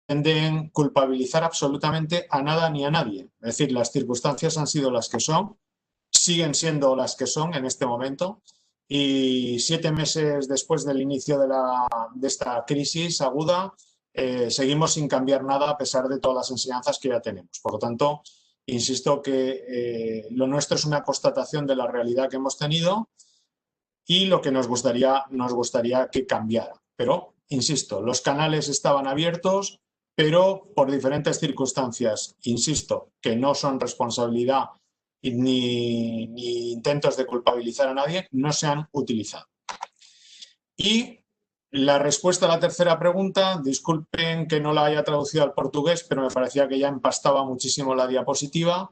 pretenden culpabilizar absolutamente a nada ni a nadie. Es decir, las circunstancias han sido las que son, siguen siendo las que son en este momento, y 7 meses después del inicio de esta crisis aguda, seguimos sin cambiar nada a pesar de todas las enseñanzas que ya tenemos. Por lo tanto, insisto que lo nuestro es una constatación de la realidad que hemos tenido y lo que nos gustaría que cambiara. Pero, insisto, los canales estaban abiertos, pero por diferentes circunstancias, insisto, que no son responsabilidad ni intentos de culpabilizar a nadie, no se han utilizado. Y la respuesta a la tercera pregunta, disculpen que no la haya traducido al portugués, pero me parecía que ya empastaba muchísimo la diapositiva,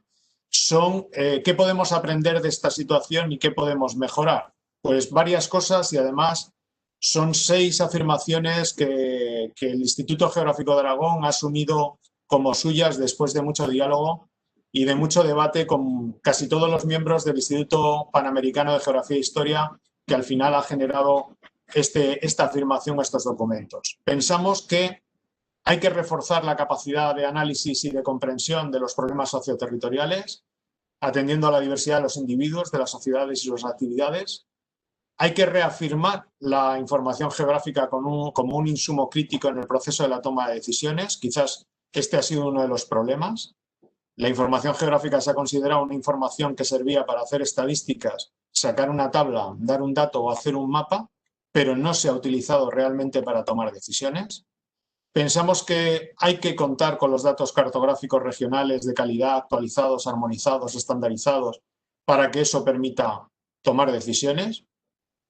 son ¿qué podemos aprender de esta situación y qué podemos mejorar? Pues varias cosas, y además son 6 afirmaciones que el Instituto Geográfico de Aragón ha asumido como suyas después de mucho diálogo y de mucho debate con casi todos los miembros del Instituto Panamericano de Geografía e Historia, que al final ha generado esta afirmación, estos documentos. Pensamos que hay que reforzar la capacidad de análisis y de comprensión de los problemas socioterritoriales, atendiendo a la diversidad de los individuos, de las sociedades y sus actividades. Hay que reafirmar la información geográfica como un insumo crítico en el proceso de la toma de decisiones. Quizás este ha sido uno de los problemas. La información geográfica se ha considerado una información que servía para hacer estadísticas, sacar una tabla, dar un dato o hacer un mapa, pero no se ha utilizado realmente para tomar decisiones. Pensamos que hay que contar con los datos cartográficos regionales de calidad, actualizados, armonizados, estandarizados, para que eso permita tomar decisiones.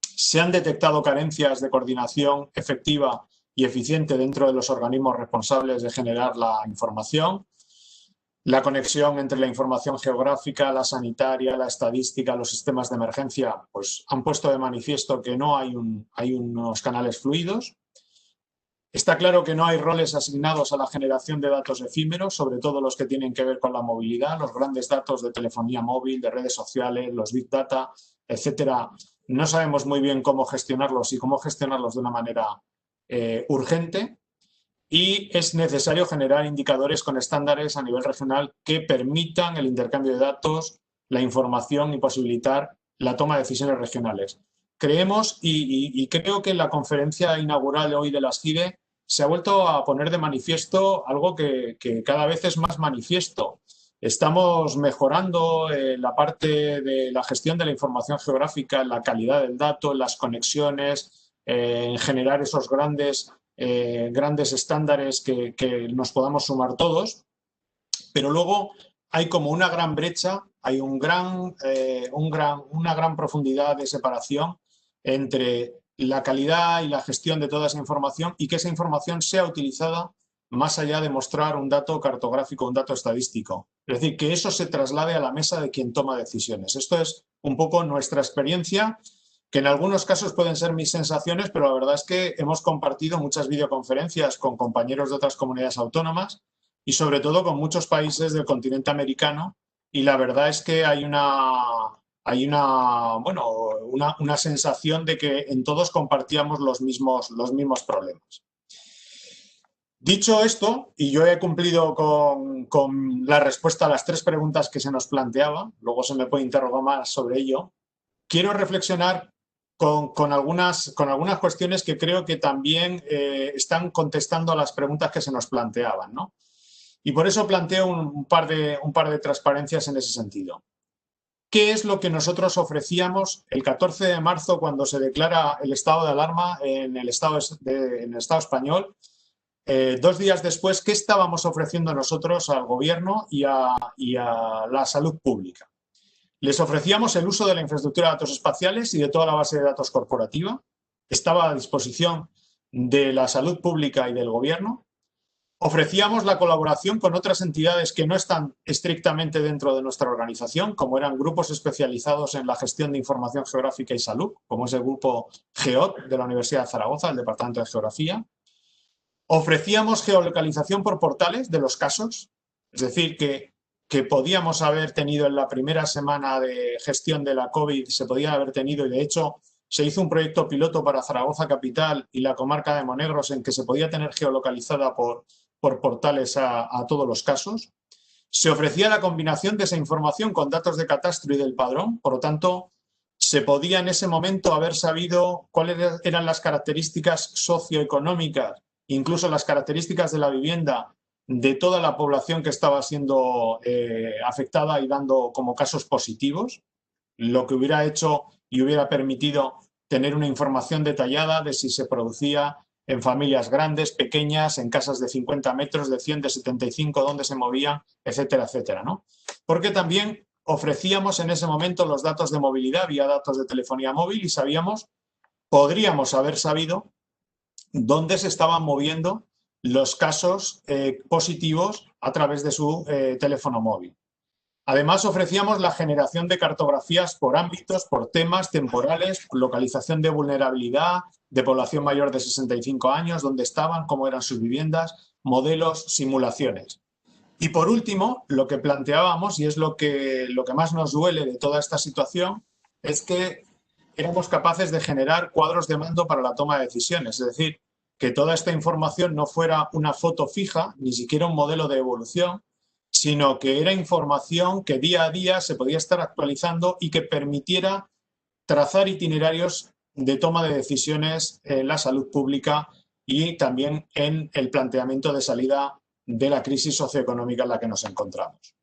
Se han detectado carencias de coordinación efectiva y eficiente dentro de los organismos responsables de generar la información. La conexión entre la información geográfica, la sanitaria, la estadística, los sistemas de emergencia, pues han puesto de manifiesto que no hay unos canales fluidos. Está claro que no hay roles asignados a la generación de datos efímeros, sobre todo los que tienen que ver con la movilidad, los grandes datos de telefonía móvil, de redes sociales, los big data, etcétera. No sabemos muy bien cómo gestionarlos y cómo gestionarlos de una manera urgente. Y es necesario generar indicadores con estándares a nivel regional que permitan el intercambio de datos, la información y posibilitar la toma de decisiones regionales. Creemos y creo que en la conferencia inaugural hoy de la SCIDE se ha vuelto a poner de manifiesto algo que cada vez es más manifiesto. Estamos mejorando la parte de la gestión de la información geográfica, la calidad del dato, las conexiones, en generar esos grandes estándares que nos podamos sumar todos, pero luego hay como una gran brecha, hay una gran profundidad de separación entre la calidad y la gestión de toda esa información y que esa información sea utilizada más allá de mostrar un dato cartográfico, un dato estadístico. Es decir, que eso se traslade a la mesa de quien toma decisiones. Esto es un poco nuestra experiencia, que en algunos casos pueden ser mis sensaciones, pero la verdad es que hemos compartido muchas videoconferencias con compañeros de otras comunidades autónomas y sobre todo con muchos países del continente americano, y la verdad es que hay una sensación de que en todos compartíamos los mismos problemas. Dicho esto, y yo he cumplido con la respuesta a las 3 preguntas que se nos planteaba, luego se me puede interrogar más sobre ello, quiero reflexionar con algunas cuestiones que creo que también están contestando a las preguntas que se nos planteaban, ¿no? Y por eso planteo un par de transparencias en ese sentido. ¿Qué es lo que nosotros ofrecíamos el 14 de marzo cuando se declara el estado de alarma en el Estado español? 2 días después, ¿qué estábamos ofreciendo nosotros al Gobierno y a la salud pública? Les ofrecíamos el uso de la infraestructura de datos espaciales y de toda la base de datos corporativa. Estaba a disposición de la salud pública y del Gobierno. Ofrecíamos la colaboración con otras entidades que no están estrictamente dentro de nuestra organización, como eran grupos especializados en la gestión de información geográfica y salud, como es el grupo GEOT de la Universidad de Zaragoza, el Departamento de Geografía. Ofrecíamos geolocalización por portales de los casos, es decir, que podíamos haber tenido en la primera semana de gestión de la COVID, se podía haber tenido, y de hecho se hizo un proyecto piloto para Zaragoza Capital y la comarca de Monegros en que se podía tener geolocalizada por por portales a todos los casos. Se ofrecía la combinación de esa información con datos de catastro y del padrón, por lo tanto, se podía en ese momento haber sabido cuáles eran las características socioeconómicas, incluso las características de la vivienda de toda la población que estaba siendo afectada y dando como casos positivos, lo que hubiera hecho y hubiera permitido tener una información detallada de si se producía en familias grandes, pequeñas, en casas de 50 metros, de 100, de 75, dónde se movían, etcétera, etcétera, ¿no? Porque también ofrecíamos en ese momento los datos de movilidad vía datos de telefonía móvil y podríamos haber sabido dónde se estaban moviendo los casos positivos a través de su teléfono móvil. Además, ofrecíamos la generación de cartografías por ámbitos, por temas temporales, localización de vulnerabilidad, de población mayor de 65 años, dónde estaban, cómo eran sus viviendas, modelos, simulaciones. Y por último, lo que planteábamos, y es lo que más nos duele de toda esta situación, es que éramos capaces de generar cuadros de mando para la toma de decisiones. Es decir, que toda esta información no fuera una foto fija, ni siquiera un modelo de evolución, sino que era información que día a día se podía estar actualizando y que permitiera trazar itinerarios de toma de decisiones en la salud pública y también en el planteamiento de salida de la crisis socioeconómica en la que nos encontramos.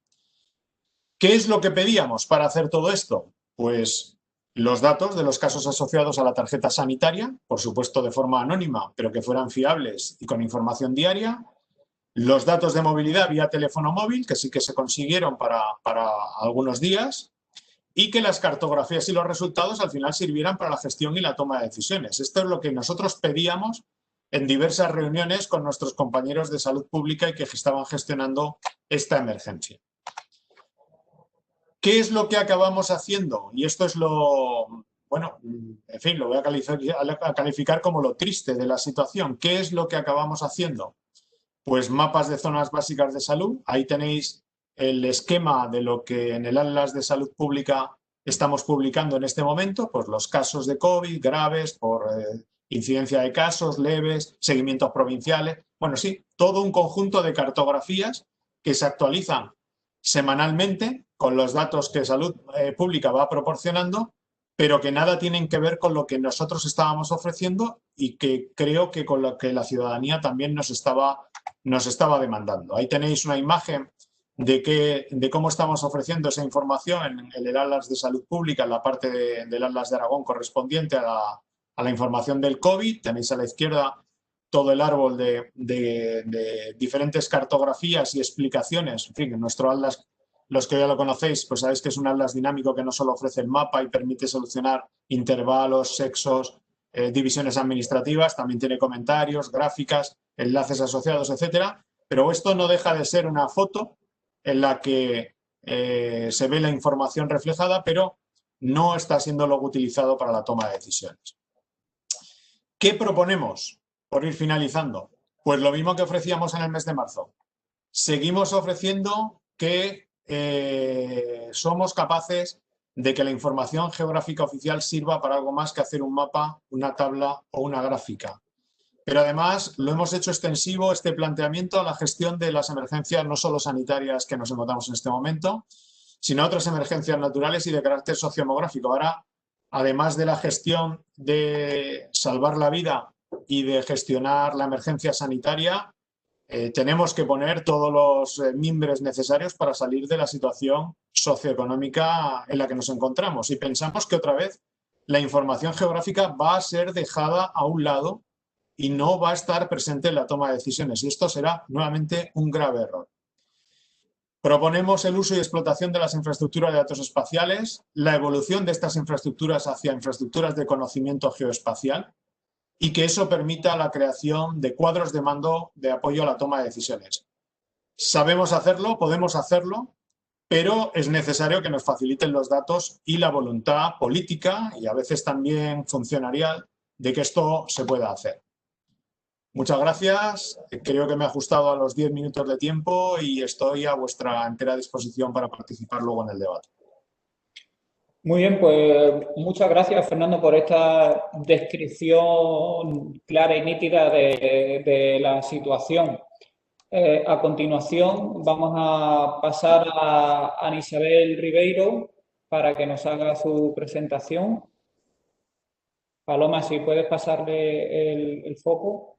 ¿Qué es lo que pedíamos para hacer todo esto? Pues los datos de los casos asociados a la tarjeta sanitaria, por supuesto de forma anónima, pero que fueran fiables y con información diaria. Los datos de movilidad vía teléfono móvil, que sí que se consiguieron para algunos días, y que las cartografías y los resultados al final sirvieran para la gestión y la toma de decisiones. Esto es lo que nosotros pedíamos en diversas reuniones con nuestros compañeros de salud pública y que estaban gestionando esta emergencia. ¿Qué es lo que acabamos haciendo? Y esto es bueno, en fin, lo voy a calificar como lo triste de la situación. ¿Qué es lo que acabamos haciendo? Pues mapas de zonas básicas de salud. Ahí tenéis el esquema de lo que en el Atlas de Salud Pública estamos publicando en este momento, pues los casos de COVID graves, por incidencia de casos leves, seguimientos provinciales. Bueno, sí, todo un conjunto de cartografías que se actualizan semanalmente con los datos que Salud Pública va proporcionando, pero que nada tienen que ver con lo que nosotros estábamos ofreciendo y que creo que con lo que la ciudadanía también nos estaba demandando. Ahí tenéis una imagen de cómo estamos ofreciendo esa información en el Atlas de Salud Pública, en la parte del Atlas de Aragón correspondiente a la información del COVID. Tenéis a la izquierda todo el árbol de diferentes cartografías y explicaciones. En fin, en nuestro Atlas, los que ya lo conocéis, pues sabéis que es un Atlas dinámico que no solo ofrece el mapa y permite solucionar intervalos, sexos, divisiones administrativas, también tiene comentarios, gráficas, enlaces asociados, etcétera. Pero esto no deja de ser una foto en la que se ve la información reflejada, pero no está siendo luego utilizado para la toma de decisiones. ¿Qué proponemos? Por ir finalizando, pues lo mismo que ofrecíamos en el mes de marzo. Seguimos ofreciendo que somos capaces de que la información geográfica oficial sirva para algo más que hacer un mapa, una tabla o una gráfica. Pero además lo hemos hecho extensivo, este planteamiento, a la gestión de las emergencias no solo sanitarias que nos encontramos en este momento, sino otras emergencias naturales y de carácter sociodemográfico. Ahora, además de la gestión de salvar la vida y de gestionar la emergencia sanitaria, tenemos que poner todos los mimbres necesarios para salir de la situación socioeconómica en la que nos encontramos. Y pensamos que otra vez la información geográfica va a ser dejada a un lado y no va a estar presente en la toma de decisiones. Y esto será nuevamente un grave error. Proponemos el uso y explotación de las infraestructuras de datos espaciales, la evolución de estas infraestructuras hacia infraestructuras de conocimiento geoespacial y que eso permita la creación de cuadros de mando de apoyo a la toma de decisiones. Sabemos hacerlo, podemos hacerlo, pero es necesario que nos faciliten los datos y la voluntad política y a veces también funcionarial de que esto se pueda hacer. Muchas gracias. Creo que me he ajustado a los 10 minutos de tiempo y estoy a vuestra entera disposición para participar luego en el debate. Muy bien, pues muchas gracias, Fernando, por esta descripción clara y nítida de la situación. A continuación vamos a pasar a Ana Isabel Ribeiro para que nos haga su presentación. Paloma, si puedes pasarle el foco.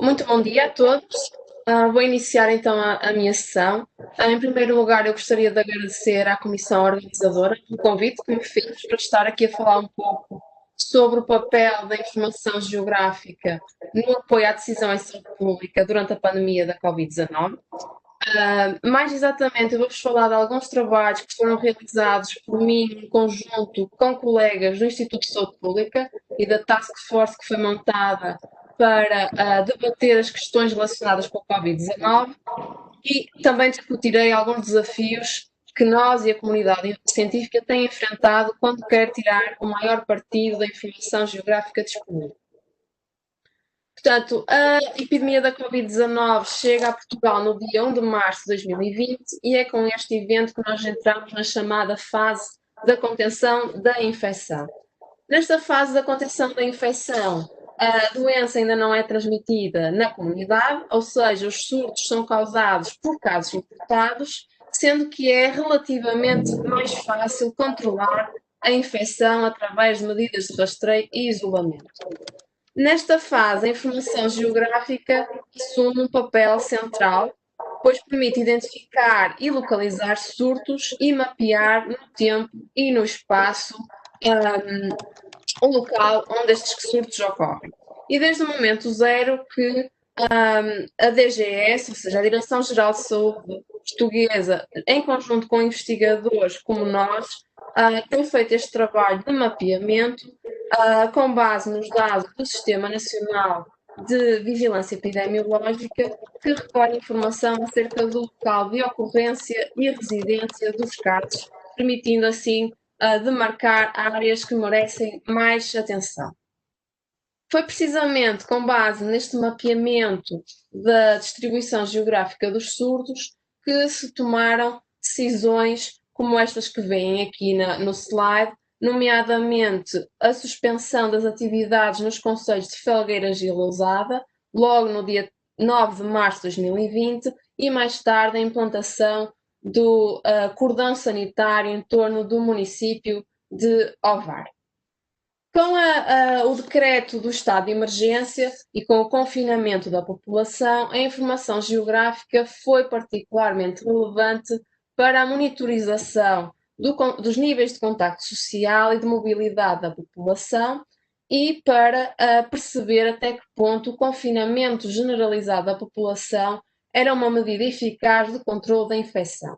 Muito bom dia a todos. Vou iniciar então a minha sessão. Em primeiro lugar, eu gostaria de agradecer à comissão organizadora o convite que me fez para estar aqui a falar um pouco sobre o papel da informação geográfica no apoio à decisão em saúde pública durante a pandemia da Covid-19. Mais exatamente, eu vou-vos falar de alguns trabalhos que foram realizados por mim em conjunto com colegas do Instituto de Saúde Pública e da Task Force que foi montada para debater as questões relacionadas com a Covid-19 e também discutirei alguns desafios que nós e a comunidade científica têm enfrentado quando quer tirar o maior partido da informação geográfica disponível. Portanto, a epidemia da Covid-19 chega a Portugal no dia 1 de março de 2020 e é com este evento que nós entramos na chamada fase da contenção da infecção. Nesta fase da contenção da infecção, a doença ainda não é transmitida na comunidade, ou seja, os surtos são causados por casos importados, sendo que é relativamente mais fácil controlar a infecção através de medidas de rastreio e isolamento. Nesta fase, a informação geográfica assume um papel central, pois permite identificar e localizar surtos e mapear no tempo e no espaço o local onde estes surtos ocorrem. E desde o momento zero que a DGS, ou seja, a Direção-Geral de Saúde Portuguesa, em conjunto com investigadores como nós, tem feito este trabalho de mapeamento com base nos dados do Sistema Nacional de Vigilância Epidemiológica, que recolhe informação acerca do local de ocorrência e residência dos casos, permitindo assim demarcar áreas que merecem mais atenção. Foi precisamente com base neste mapeamento da distribuição geográfica dos surdos que se tomaram decisões como estas que vêm aqui no slide, nomeadamente a suspensão das atividades nos concelhos de Felgueiras e Lousada, logo no dia 9 de março de 2020, e mais tarde a implantação do cordão sanitário em torno do município de Ovar. Com o decreto do estado de emergência e com o confinamento da população, a informação geográfica foi particularmente relevante para a monitorização dos níveis de contacto social e de mobilidade da população e para perceber até que ponto o confinamento generalizado da população era uma medida eficaz de controle da infecção.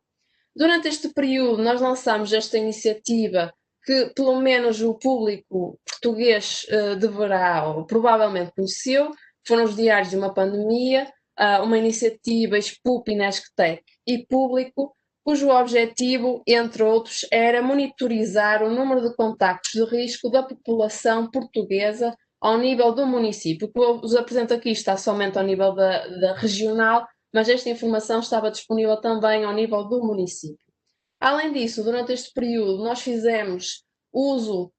Durante este período, nós lançamos esta iniciativa que pelo menos o público português deverá ou provavelmente conheceu, foram os Diários de uma Pandemia, uma iniciativa SPUP, Inesctec e Público, cujo objetivo, entre outros, era monitorizar o número de contactos de risco da população portuguesa ao nível do município. O que eu vos apresento aqui está somente ao nível da regional, mas esta informação estava disponível também ao nível do município. Além disso, durante este período, nós fizemos uso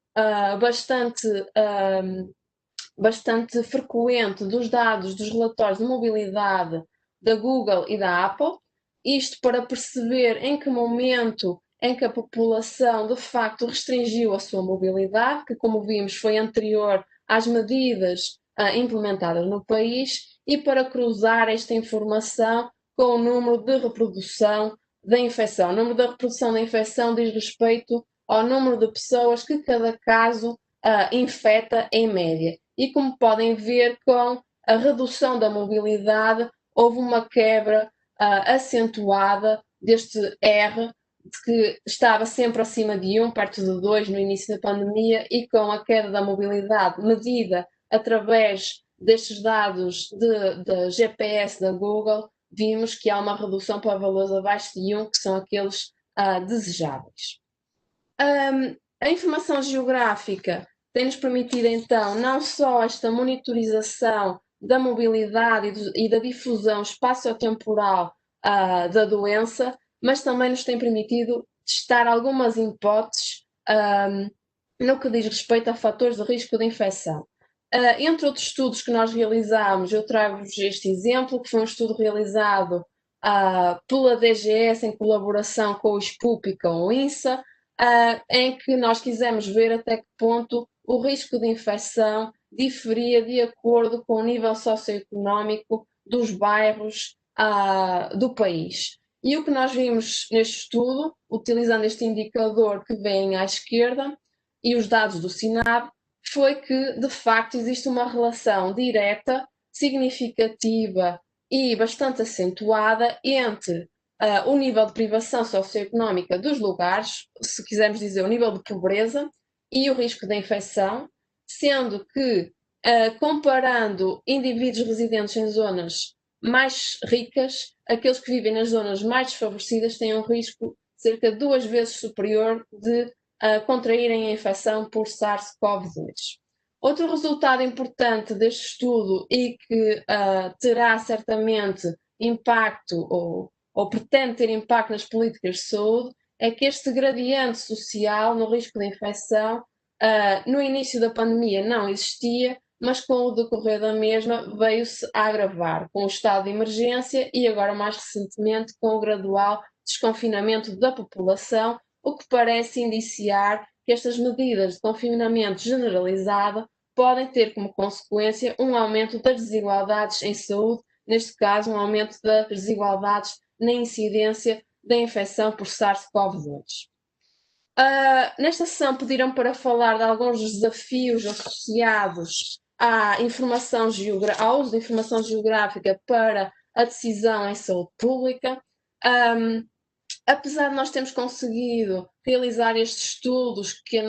bastante frequente dos dados dos relatórios de mobilidade da Google e da Apple, isto para perceber em que momento em que a população de facto restringiu a sua mobilidade, que como vimos foi anterior às medidas implementadas no país, e para cruzar esta informação com o número de reprodução da infecção. O número da reprodução da infecção diz respeito ao número de pessoas que cada caso infecta em média. E como podem ver, com a redução da mobilidade, houve uma quebra acentuada deste R que estava sempre acima de 1, perto de 2 no início da pandemia, e com a queda da mobilidade medida através destes dados de GPS da Google, vimos que há uma redução para valores abaixo de 1, que são aqueles desejáveis. A informação geográfica tem-nos permitido, então, não só esta monitorização da mobilidade e da difusão espaciotemporal da doença, mas também nos tem permitido testar algumas hipóteses no que diz respeito a fatores de risco de infecção. Entre outros estudos que nós realizámos, eu trago-vos este exemplo, que foi um estudo realizado pela DGS em colaboração com o SPUP e com o INSA, em que nós quisemos ver até que ponto o risco de infecção diferia de acordo com o nível socioeconómico dos bairros do país. E o que nós vimos neste estudo, utilizando este indicador que vem à esquerda e os dados do SINAB, foi que, de facto, existe uma relação direta, significativa e bastante acentuada entre o nível de privação socioeconómica dos lugares, se quisermos dizer o nível de pobreza, e o risco da infecção, sendo que, comparando indivíduos residentes em zonas mais ricas, aqueles que vivem nas zonas mais desfavorecidas têm um risco cerca de 2 vezes superior de contraírem a infecção por SARS-CoV-2. Outro resultado importante deste estudo e que terá certamente impacto ou pretende ter impacto nas políticas de saúde é que este gradiente social no risco de infecção no início da pandemia não existia, mas com o decorrer da mesma veio-se a agravar com o estado de emergência e agora mais recentemente com o gradual desconfinamento da população, o que parece indiciar que estas medidas de confinamento generalizado podem ter como consequência um aumento das desigualdades em saúde, neste caso um aumento das desigualdades na incidência da infecção por SARS-CoV-2. Nesta sessão pediram para falar de alguns desafios associados ao uso de informação geográfica para a decisão em saúde pública. Apesar de nós termos conseguido realizar estes estudos que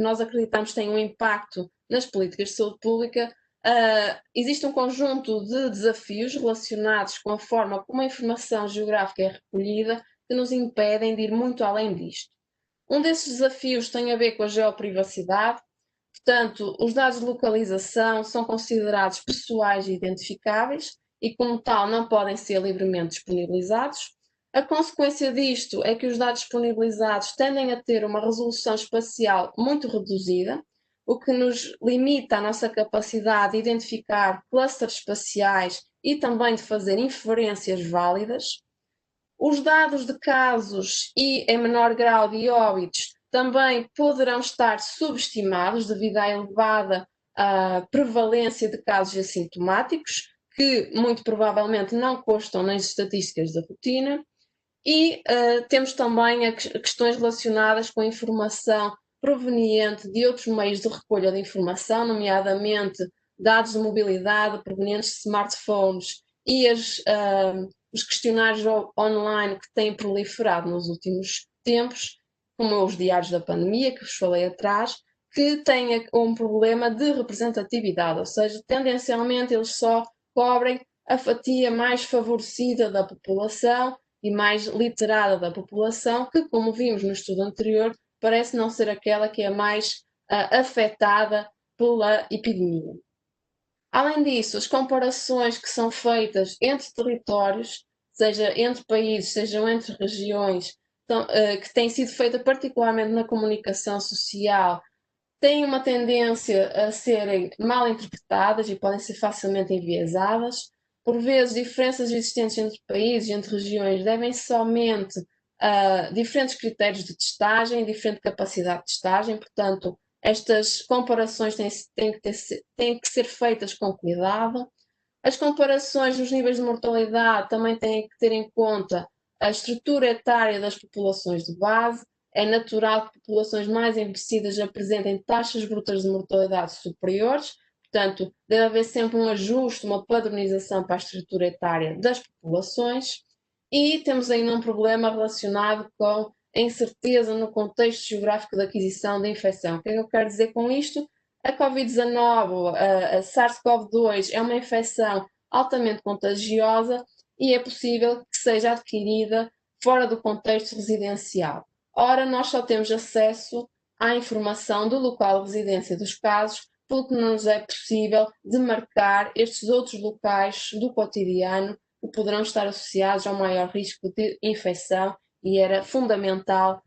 nós acreditamos têm um impacto nas políticas de saúde pública, existe um conjunto de desafios relacionados com a forma como a informação geográfica é recolhida que nos impedem de ir muito além disto. Um desses desafios tem a ver com a geoprivacidade, portanto, os dados de localização são considerados pessoais e identificáveis e, como tal, não podem ser livremente disponibilizados. A consequência disto é que os dados disponibilizados tendem a ter uma resolução espacial muito reduzida, o que nos limita a nossa capacidade de identificar clusters espaciais e também de fazer inferências válidas. Os dados de casos e, em menor grau, de óbitos também poderão estar subestimados devido à elevada prevalência de casos assintomáticos, que muito provavelmente não constam nas estatísticas da rotina. E temos também questões relacionadas com a informação proveniente de outros meios de recolha de informação, nomeadamente dados de mobilidade provenientes de smartphones e os questionários online que têm proliferado nos últimos tempos, como os diários da pandemia, que vos falei atrás, que têm um problema de representatividade, ou seja, tendencialmente eles só cobrem a fatia mais favorecida da população e mais literada da população, que, como vimos no estudo anterior, parece não ser aquela que é mais afetada pela epidemia. Além disso, as comparações que são feitas entre territórios, seja entre países, sejam entre regiões, que têm sido feitas particularmente na comunicação social, têm uma tendência a serem mal interpretadas e podem ser facilmente enviesadas. Por vezes, diferenças existentes entre países e entre regiões devem somente a diferentes critérios de testagem, diferente capacidade de testagem, portanto, estas comparações têm que ser feitas com cuidado. As comparações nos níveis de mortalidade também têm que ter em conta a estrutura etária das populações de base. É natural que populações mais envelhecidas apresentem taxas brutas de mortalidade superiores, portanto, deve haver sempre um ajuste, uma padronização para a estrutura etária das populações. e temos ainda um problema relacionado com a incerteza no contexto geográfico da aquisição da infecção. O que é que eu quero dizer com isto? A Covid-19, a SARS-CoV-2, é uma infecção altamente contagiosa e é possível que seja adquirida fora do contexto residencial. Ora, nós só temos acesso à informação do local de residência dos casos, pelo que não nos é possível demarcar estes outros locais do cotidiano que poderão estar associados ao maior risco de infecção e era fundamental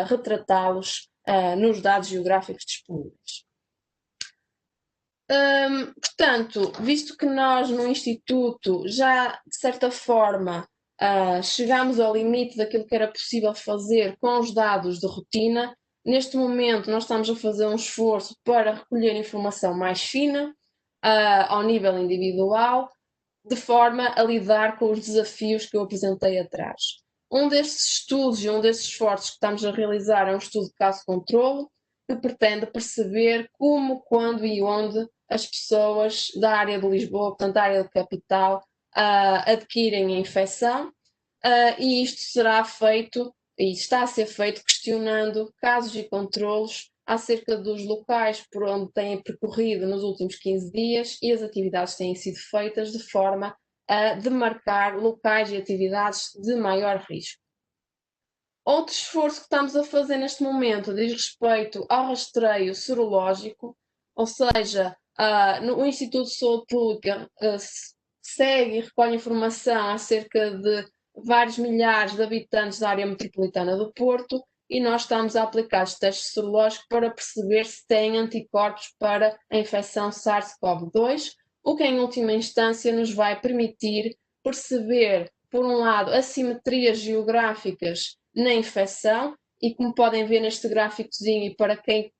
retratá-los nos dados geográficos disponíveis. Portanto, visto que nós no Instituto já, de certa forma, chegámos ao limite daquilo que era possível fazer com os dados de rotina, neste momento nós estamos a fazer um esforço para recolher informação mais fina, ao nível individual, de forma a lidar com os desafios que eu apresentei atrás. Um desses estudos e um desses esforços que estamos a realizar é um estudo de caso-controlo, que pretende perceber como, quando e onde as pessoas da área de Lisboa, portanto da área de capital, adquirem a infecção, e isto será feito, e está a ser feito, questionando casos e controlos acerca dos locais por onde têm percorrido nos últimos 15 dias e as atividades têm sido feitas de forma a demarcar locais e atividades de maior risco. Outro esforço que estamos a fazer neste momento diz respeito ao rastreio sorológico, ou seja, no Instituto de Saúde Pública segue e recolhe informação acerca de vários milhares de habitantes da área metropolitana do Porto e nós estamos a aplicar este teste sorológico para perceber se têm anticorpos para a infecção SARS-CoV-2, o que em última instância nos vai permitir perceber, por um lado, assimetrias geográficas na infecção, e como podem ver neste gráficozinho, e para quem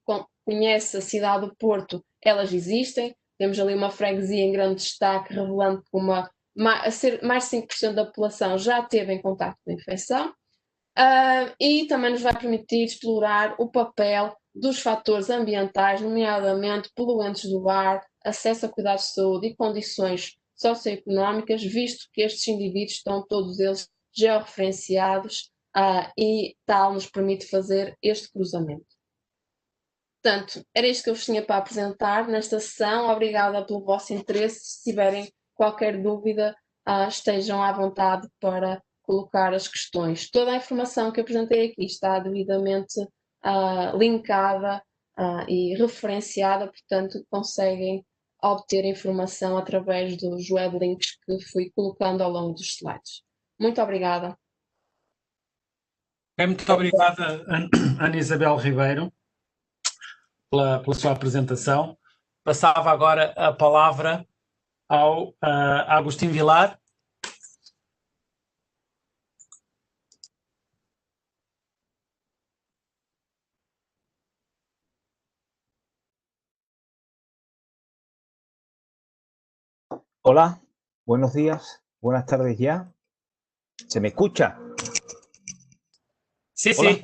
conhece a cidade do Porto, elas existem. Temos ali uma freguesia em grande destaque, revelando que mais de 5% da população já teve em contato com a infecção. E também nos vai permitir explorar o papel dos fatores ambientais, nomeadamente poluentes do ar, acesso a cuidados de saúde e condições socioeconómicas, visto que estes indivíduos estão todos eles georreferenciados e tal nos permite fazer este cruzamento. Portanto, era isto que eu vos tinha para apresentar nesta sessão. Obrigada pelo vosso interesse. Se tiverem qualquer dúvida, estejam à vontade para colocar as questões. Toda a informação que eu apresentei aqui está devidamente linkada e referenciada, portanto, conseguem obter informação através dos weblinks que fui colocando ao longo dos slides. Muito obrigada. Muito obrigada, Ana Isabel Ribeiro, pela sua apresentação. Passava agora a palavra ao Agostinho Vilar. Hola, buenos días, buenas tardes ya. ¿Se me escucha? Sí, Hola. sí,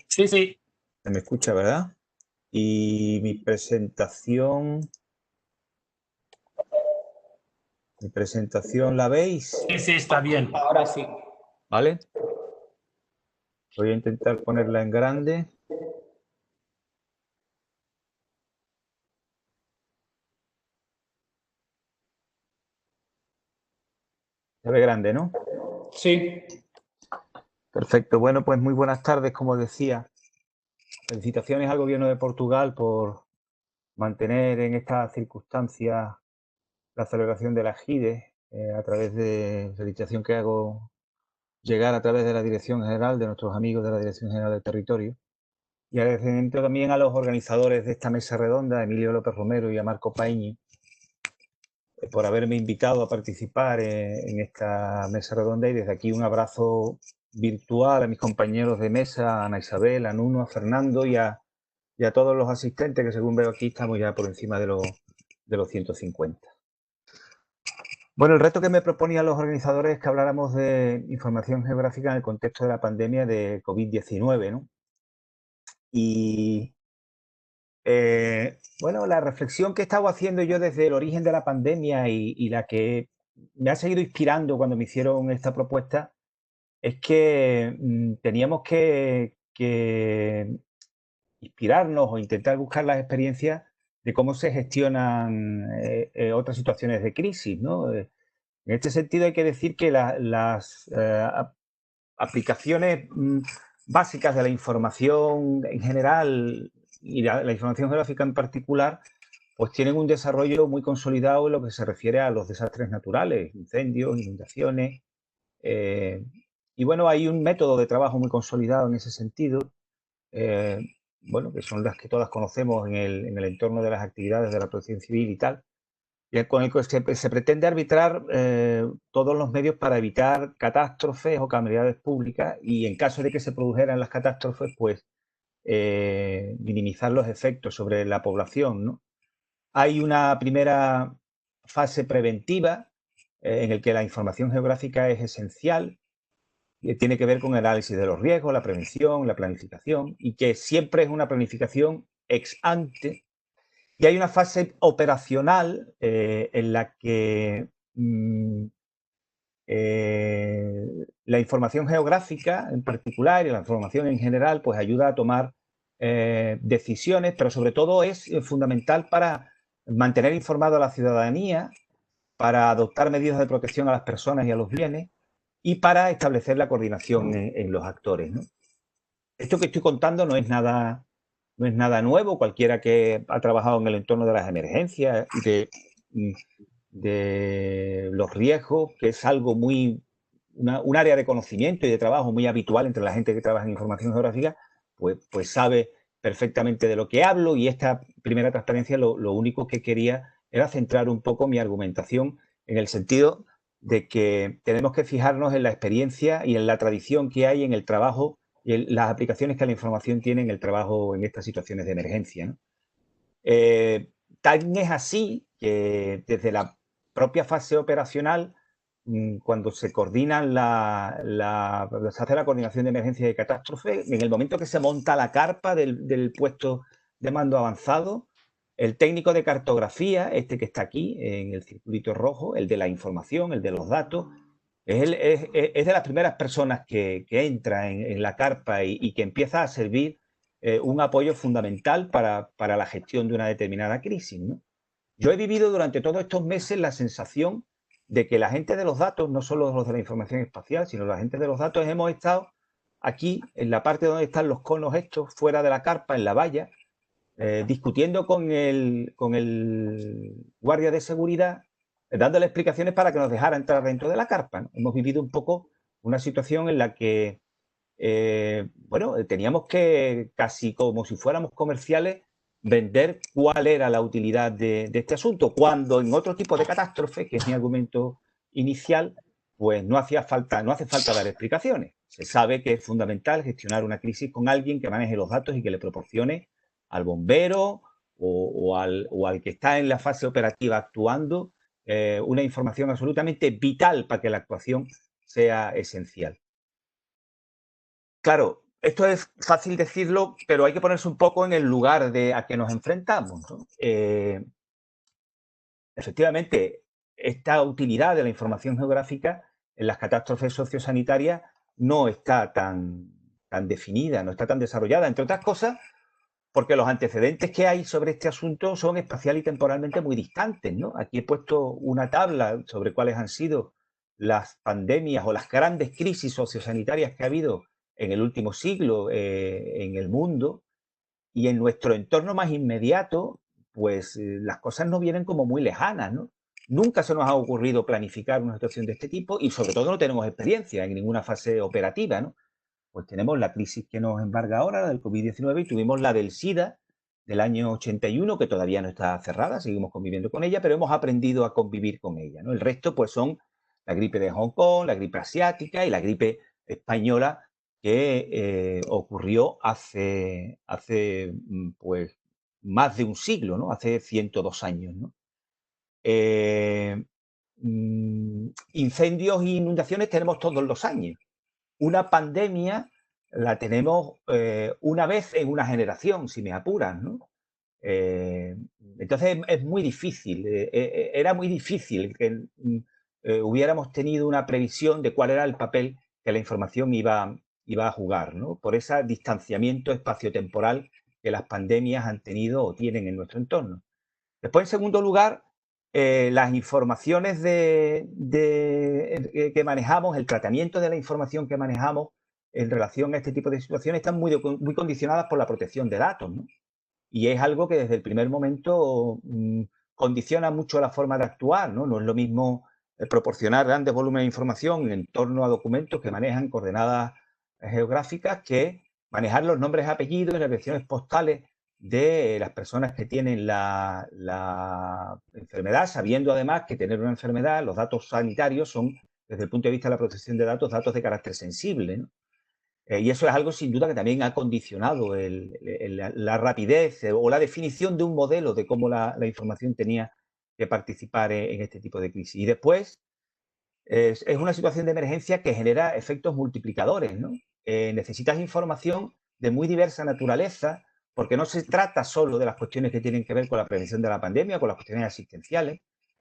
sí, sí. Se me escucha, ¿verdad? Y mi presentación ¿la veis? Sí, sí, está bien. Ahora sí. ¿Vale? Voy a intentar ponerla en grande. Se ve grande, ¿no? Sí. Perfecto. Bueno, pues muy buenas tardes, como decía. Felicitaciones al Gobierno de Portugal por mantener en estas circunstancias la celebración de la GIDE a través de felicitación que hago llegar a través de la Dirección General, de nuestros amigos de la Dirección General del Territorio. Y agradecimiento también a los organizadores de esta mesa redonda, a Emilio López Romero y a Marco Paini, por haberme invitado a participar en esta mesa redonda, y desde aquí un abrazo virtual a mis compañeros de mesa, a Ana Isabel, a Nuno, a Fernando y a todos los asistentes, que según veo aquí estamos ya por encima de los 150. Bueno, el reto que me proponían los organizadores es que habláramos de información geográfica en el contexto de la pandemia de COVID-19, ¿no? Y bueno, la reflexión que he estado haciendo yo desde el origen de la pandemia y la que me ha seguido inspirando cuando me hicieron esta propuesta es que teníamos que inspirarnos o intentar buscar las experiencias de cómo se gestionan otras situaciones de crisis, ¿no? En este sentido hay que decir que las aplicaciones básicas de la información en general y la información geográfica en particular, pues tienen un desarrollo muy consolidado en lo que se refiere a los desastres naturales, incendios, inundaciones. Y bueno, hay un método de trabajo muy consolidado en ese sentido, bueno, que son las que todas conocemos en el entorno de las actividades de la protección civil y tal, y con el que se pretende arbitrar todos los medios para evitar catástrofes o calamidades públicas y en caso de que se produjeran las catástrofes, pues minimizar los efectos sobre la población, ¿no? Hay una primera fase preventiva en el que la información geográfica es esencial, que tiene que ver con el análisis de los riesgos, la prevención, la planificación, y que siempre es una planificación ex ante. Y hay una fase operacional en la que la información geográfica en particular y la información en general pues ayuda a tomar decisiones, pero sobre todo es fundamental para mantener informada a la ciudadanía, para adoptar medidas de protección a las personas y a los bienes y para establecer la coordinación en los actores, ¿no? Esto que estoy contando no es nada nuevo. Cualquiera que ha trabajado en el entorno de las emergencias y de los riesgos, que es algo un área de conocimiento y de trabajo muy habitual entre la gente que trabaja en información geográfica, pues sabe perfectamente de lo que hablo, y esta primera transparencia lo único que quería era centrar un poco mi argumentación en el sentido de que tenemos que fijarnos en la experiencia y en la tradición que hay en el trabajo y en las aplicaciones que la información tiene en el trabajo en estas situaciones de emergencia, ¿no? Tan es así que desde la propia fase operacional, cuando se coordinan se hace la coordinación de emergencia y de catástrofe, en el momento que se monta la carpa del puesto de mando avanzado, el técnico de cartografía, este que está aquí en el circulito rojo, el de la información, el de los datos, es de las primeras personas que entra en la carpa y que empieza a servir un apoyo fundamental para la gestión de una determinada crisis, ¿no? Yo he vivido durante todos estos meses la sensación de que la gente de los datos, no solo los de la información espacial, sino la gente de los datos, hemos estado aquí en la parte donde están los conos estos, fuera de la carpa, en la valla, discutiendo con el guardia de seguridad, dándole explicaciones para que nos dejara entrar dentro de la carpa, ¿no? Hemos vivido un poco una situación en la que, bueno, teníamos que, casi como si fuéramos comerciales, vender cuál era la utilidad de este asunto, cuando en otro tipo de catástrofe, que es mi argumento inicial, pues no hace falta dar explicaciones. Se sabe que es fundamental gestionar una crisis con alguien que maneje los datos y que le proporcione al bombero o al que está en la fase operativa actuando una información absolutamente vital para que la actuación sea esencial. Claro, esto es fácil decirlo, pero hay que ponerse un poco en el lugar a que nos enfrentamos, ¿no? Efectivamente, esta utilidad de la información geográfica en las catástrofes sociosanitarias no está tan definida, no está tan desarrollada, entre otras cosas, porque los antecedentes que hay sobre este asunto son espacial y temporalmente muy distantes, ¿no? Aquí he puesto una tabla sobre cuáles han sido las pandemias o las grandes crisis sociosanitarias que ha habido en el último siglo en el mundo, y en nuestro entorno más inmediato, pues las cosas nos vienen como muy lejanas, ¿no? Nunca se nos ha ocurrido planificar una situación de este tipo y sobre todo no tenemos experiencia en ninguna fase operativa, ¿no? Pues tenemos la crisis que nos embarga ahora, la del COVID-19, y tuvimos la del SIDA del año 81, que todavía no está cerrada, seguimos conviviendo con ella, pero hemos aprendido a convivir con ella, ¿no? El resto, pues, son la gripe de Hong Kong, la gripe asiática y la gripe española, que ocurrió hace pues, más de un siglo, ¿no? Hace 102 años, ¿no? Incendios e inundaciones tenemos todos los años. Una pandemia la tenemos una vez en una generación, si me apuras, ¿no? Entonces es muy difícil, era muy difícil que hubiéramos tenido una previsión de cuál era el papel que la información iba a jugar, ¿no? Por ese distanciamiento espaciotemporal que las pandemias han tenido o tienen en nuestro entorno. Después, en segundo lugar, las informaciones que manejamos, el tratamiento de la información que manejamos en relación a este tipo de situaciones están muy condicionadas por la protección de datos, ¿no? Y es algo que desde el primer momento condiciona mucho la forma de actuar, ¿no? No es lo mismo proporcionar grandes volúmenes de información en torno a documentos que manejan coordenadas geográficas que manejar los nombres y apellidos y las direcciones postales de las personas que tienen la enfermedad, sabiendo además que tener una enfermedad, los datos sanitarios son, desde el punto de vista de la protección de datos, datos de carácter sensible, ¿no? Y eso es algo sin duda que también ha condicionado la rapidez o la definición de un modelo de cómo la información tenía que participar en este tipo de crisis. Y después es una situación de emergencia que genera efectos multiplicadores, ¿no? Necesitas información de muy diversa naturaleza, porque no se trata solo de las cuestiones que tienen que ver con la prevención de la pandemia, con las cuestiones asistenciales,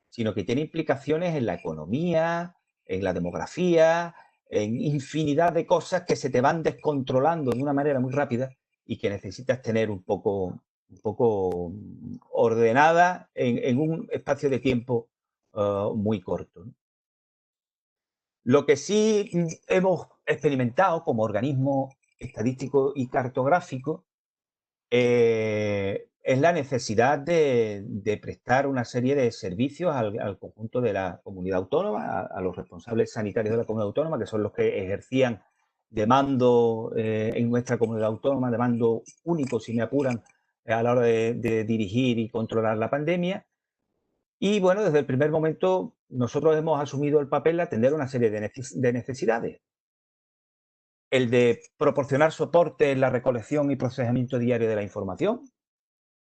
sino que tiene implicaciones en la economía, en la demografía, en infinidad de cosas que se te van descontrolando de una manera muy rápida y que necesitas tener un poco ordenada en un espacio de tiempo muy corto, ¿no? Lo que sí hemos experimentado como organismo estadístico y cartográfico es la necesidad de prestar una serie de servicios al conjunto de la comunidad autónoma, a los responsables sanitarios de la comunidad autónoma, que son los que ejercían de mando en nuestra comunidad autónoma, de mando único, si me apuran, a la hora de dirigir y controlar la pandemia. Y bueno, desde el primer momento nosotros hemos asumido el papel de atender una serie de necesidades. El de proporcionar soporte en la recolección y procesamiento diario de la información.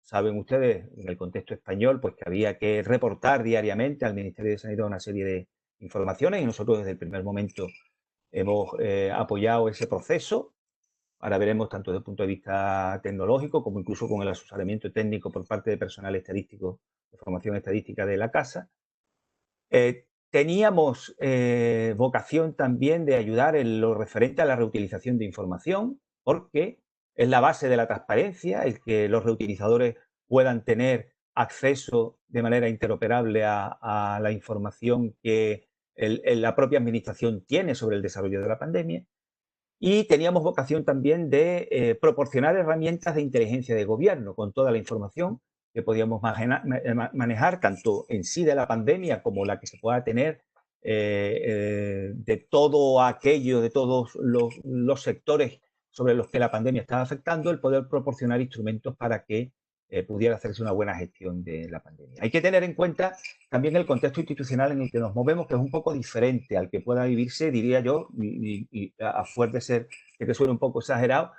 Saben ustedes, en el contexto español, pues que había que reportar diariamente al Ministerio de Sanidad una serie de informaciones y nosotros desde el primer momento hemos apoyado ese proceso. Ahora veremos tanto desde el punto de vista tecnológico como incluso con el asesoramiento técnico por parte de personal estadístico, de formación estadística de la casa. Teníamos vocación también de ayudar en lo referente a la reutilización de información, porque es la base de la transparencia, el que los reutilizadores puedan tener acceso de manera interoperable a la información que la propia administración tiene sobre el desarrollo de la pandemia. Y teníamos vocación también de proporcionar herramientas de inteligencia de gobierno con toda la información que podíamos manejar, tanto en sí de la pandemia como la que se pueda tener de todo aquello, de todos los sectores sobre los que la pandemia estaba afectando, el poder proporcionar instrumentos para que pudiera hacerse una buena gestión de la pandemia. Hay que tener en cuenta también el contexto institucional en el que nos movemos, que es un poco diferente al que pueda vivirse, diría yo, y a fuerza de ser que suene un poco exagerado,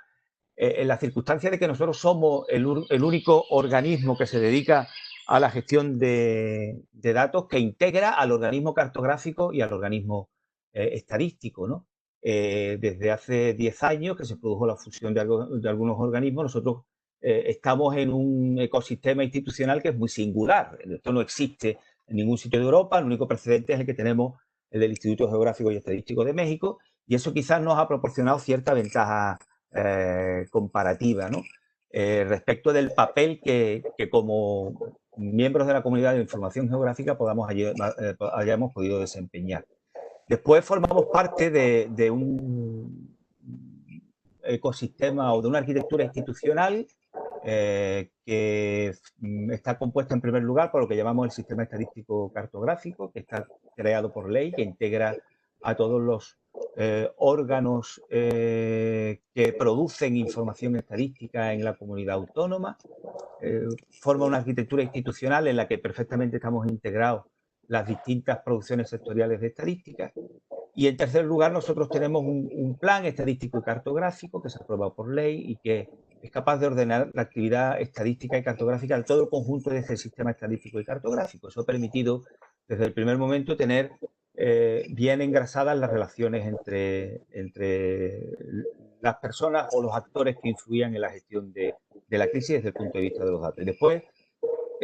en la circunstancia de que nosotros somos el único organismo que se dedica a la gestión de datos que integra al organismo cartográfico y al organismo estadístico, ¿no? Desde hace 10 años que se produjo la fusión de algunos organismos, nosotros estamos en un ecosistema institucional que es muy singular. Esto no existe en ningún sitio de Europa, el único precedente es el que tenemos, el del Instituto Geográfico y Estadístico de México, y eso quizás nos ha proporcionado cierta ventaja comparativa, ¿no? Respecto del papel que como miembros de la comunidad de información geográfica hayamos podido desempeñar. Después formamos parte de un ecosistema o de una arquitectura institucional que está compuesta en primer lugar por lo que llamamos el sistema estadístico cartográfico, que está creado por ley, que integra a todos los órganos que producen información estadística en la comunidad autónoma. Forma una arquitectura institucional en la que perfectamente estamos integrados las distintas producciones sectoriales de estadística. Y en tercer lugar, nosotros tenemos un plan estadístico y cartográfico que se ha aprobado por ley y que es capaz de ordenar la actividad estadística y cartográfica de todo el conjunto de ese sistema estadístico y cartográfico. Eso ha permitido desde el primer momento tener bien engrasadas las relaciones entre las personas o los actores que influían en la gestión de la crisis desde el punto de vista de los datos. Y después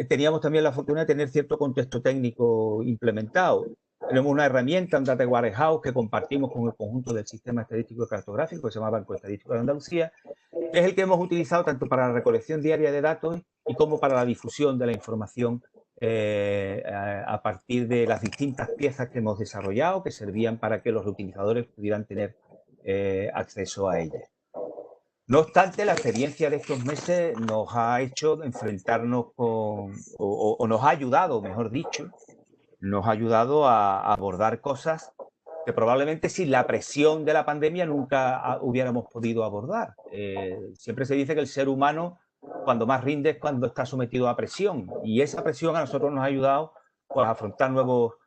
teníamos también la fortuna de tener cierto contexto técnico implementado. Tenemos una herramienta, un data warehouse que compartimos con el conjunto del sistema estadístico y cartográfico, que se llama Banco Estadístico de Andalucía, que es el que hemos utilizado tanto para la recolección diaria de datos y como para la difusión de la información a partir de las distintas piezas que hemos desarrollado, que servían para que los reutilizadores pudieran tener acceso a ellas. No obstante, la experiencia de estos meses nos ha hecho enfrentarnos con, o nos ha ayudado, mejor dicho, nos ha ayudado a abordar cosas que probablemente sin la presión de la pandemia nunca hubiéramos podido abordar. Siempre se dice que el ser humano, cuando más rinde, es cuando está sometido a presión. Y esa presión a nosotros nos ha ayudado pues, a afrontar nuevos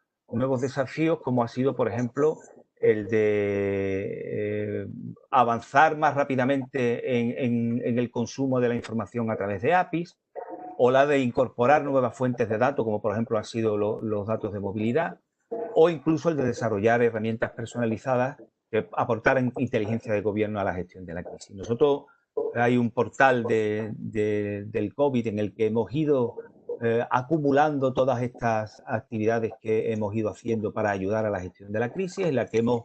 desafíos, como ha sido, por ejemplo, el de avanzar más rápidamente en el consumo de la información a través de APIs, o la de incorporar nuevas fuentes de datos, como por ejemplo han sido los datos de movilidad, o incluso el de desarrollar herramientas personalizadas que aportaran inteligencia de gobierno a la gestión de la crisis. Nosotros hay un portal del COVID en el que hemos ido acumulando todas estas actividades que hemos ido haciendo para ayudar a la gestión de la crisis, en la que hemos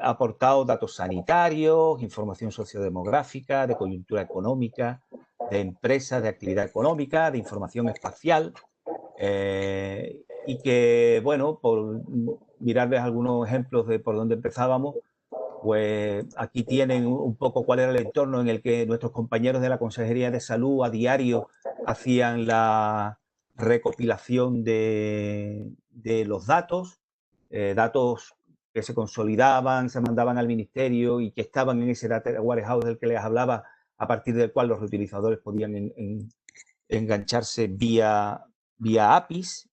aportado datos sanitarios, información sociodemográfica, de coyuntura económica, de empresas, de actividad económica, de información espacial, y que, bueno, por mirarles algunos ejemplos de por dónde empezábamos, pues aquí tienen un poco cuál era el entorno en el que nuestros compañeros de la Consejería de Salud a diario hacían la recopilación de los datos, datos que se consolidaban, se mandaban al ministerio y que estaban en ese data warehouse del que les hablaba, a partir del cual los reutilizadores podían engancharse vía APIs.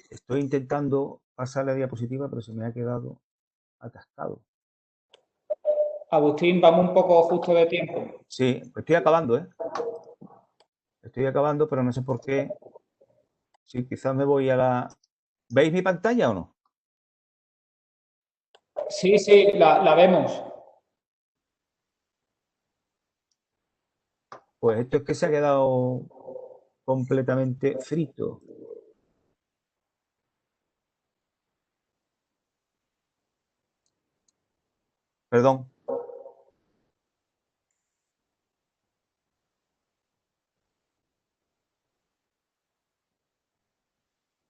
Estoy intentando pasar la diapositiva, pero se me ha quedado atascado. Agustín, vamos un poco justo de tiempo. Sí, pues estoy acabando, ¿eh? Estoy acabando, pero no sé por qué. Sí, quizás me voy a la... ¿Veis mi pantalla o no? Sí, sí, la vemos. Pues esto es que se ha quedado completamente frito. Perdón.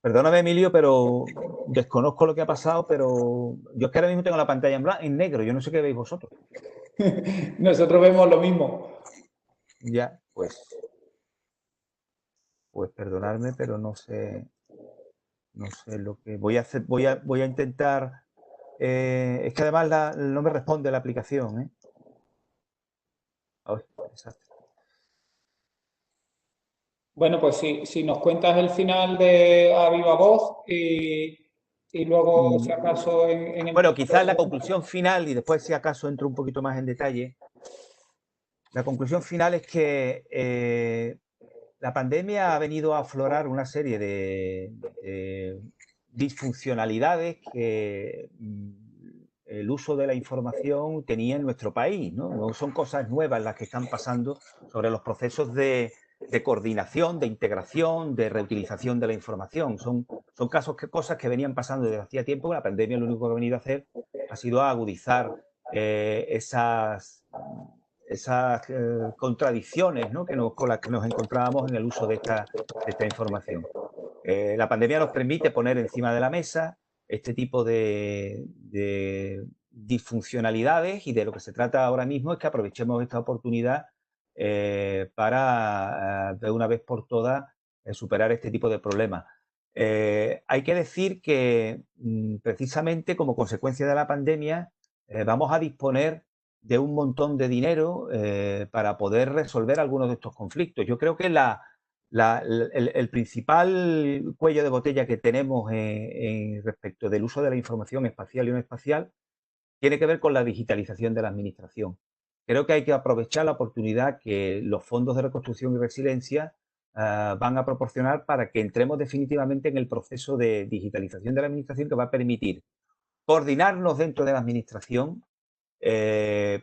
Perdóname, Emilio, pero desconozco lo que ha pasado, pero yo es que ahora mismo tengo la pantalla en negro. Yo no sé qué veis vosotros. Nosotros vemos lo mismo. Ya, pues perdonadme, pero no sé lo que voy a hacer. Voy a intentar. Es que además no me responde la aplicación, ¿eh? Exacto. Bueno, pues si nos cuentas el final de a viva voz y luego, si acaso, en el... Bueno, quizás la conclusión final, y después, si acaso, entro un poquito más en detalle. La conclusión final es que la pandemia ha venido a aflorar una serie de disfuncionalidades que el uso de la información tenía en nuestro país, ¿no? No son cosas nuevas las que están pasando sobre los procesos de coordinación, de integración, de reutilización de la información. Son cosas que venían pasando desde hacía tiempo. La pandemia lo único que ha venido a hacer ha sido a agudizar esas contradicciones, ¿no? con las que nos encontrábamos en el uso de esta información. La pandemia nos permite poner encima de la mesa este tipo de disfuncionalidades, y de lo que se trata ahora mismo es que aprovechemos esta oportunidad para, de una vez por todas, superar este tipo de problemas. Hay que decir que precisamente como consecuencia de la pandemia vamos a disponer de un montón de dinero para poder resolver algunos de estos conflictos. Yo creo que el principal cuello de botella que tenemos respecto del uso de la información espacial y no espacial tiene que ver con la digitalización de la administración. Creo que hay que aprovechar la oportunidad que los fondos de reconstrucción y resiliencia van a proporcionar para que entremos definitivamente en el proceso de digitalización de la administración, que va a permitir coordinarnos dentro de la administración,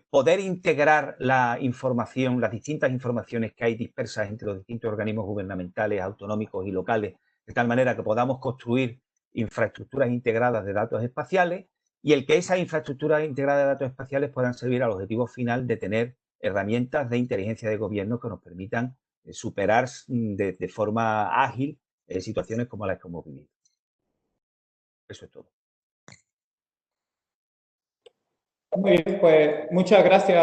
poder integrar la información, las distintas informaciones que hay dispersas entre los distintos organismos gubernamentales, autonómicos y locales, de tal manera que podamos construir infraestructuras integradas de datos espaciales y el que esas infraestructuras integradas de datos espaciales puedan servir al objetivo final de tener herramientas de inteligencia de gobierno que nos permitan superar de forma ágil situaciones como las que hemos vivido. Eso es todo. Muy bien, pues muchas gracias,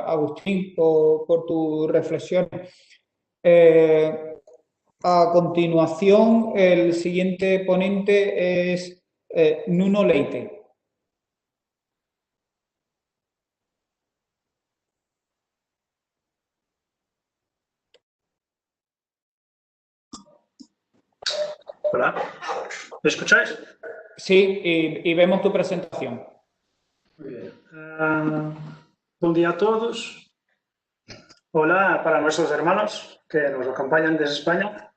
Agustín, por tus reflexiones. A continuación, el siguiente ponente es Nuno Leite. Hola, ¿me escucháis? Sí, y vemos tu presentación. Muy bien. Buen día a todos. Hola para nuestros hermanos que nos acompañan desde España.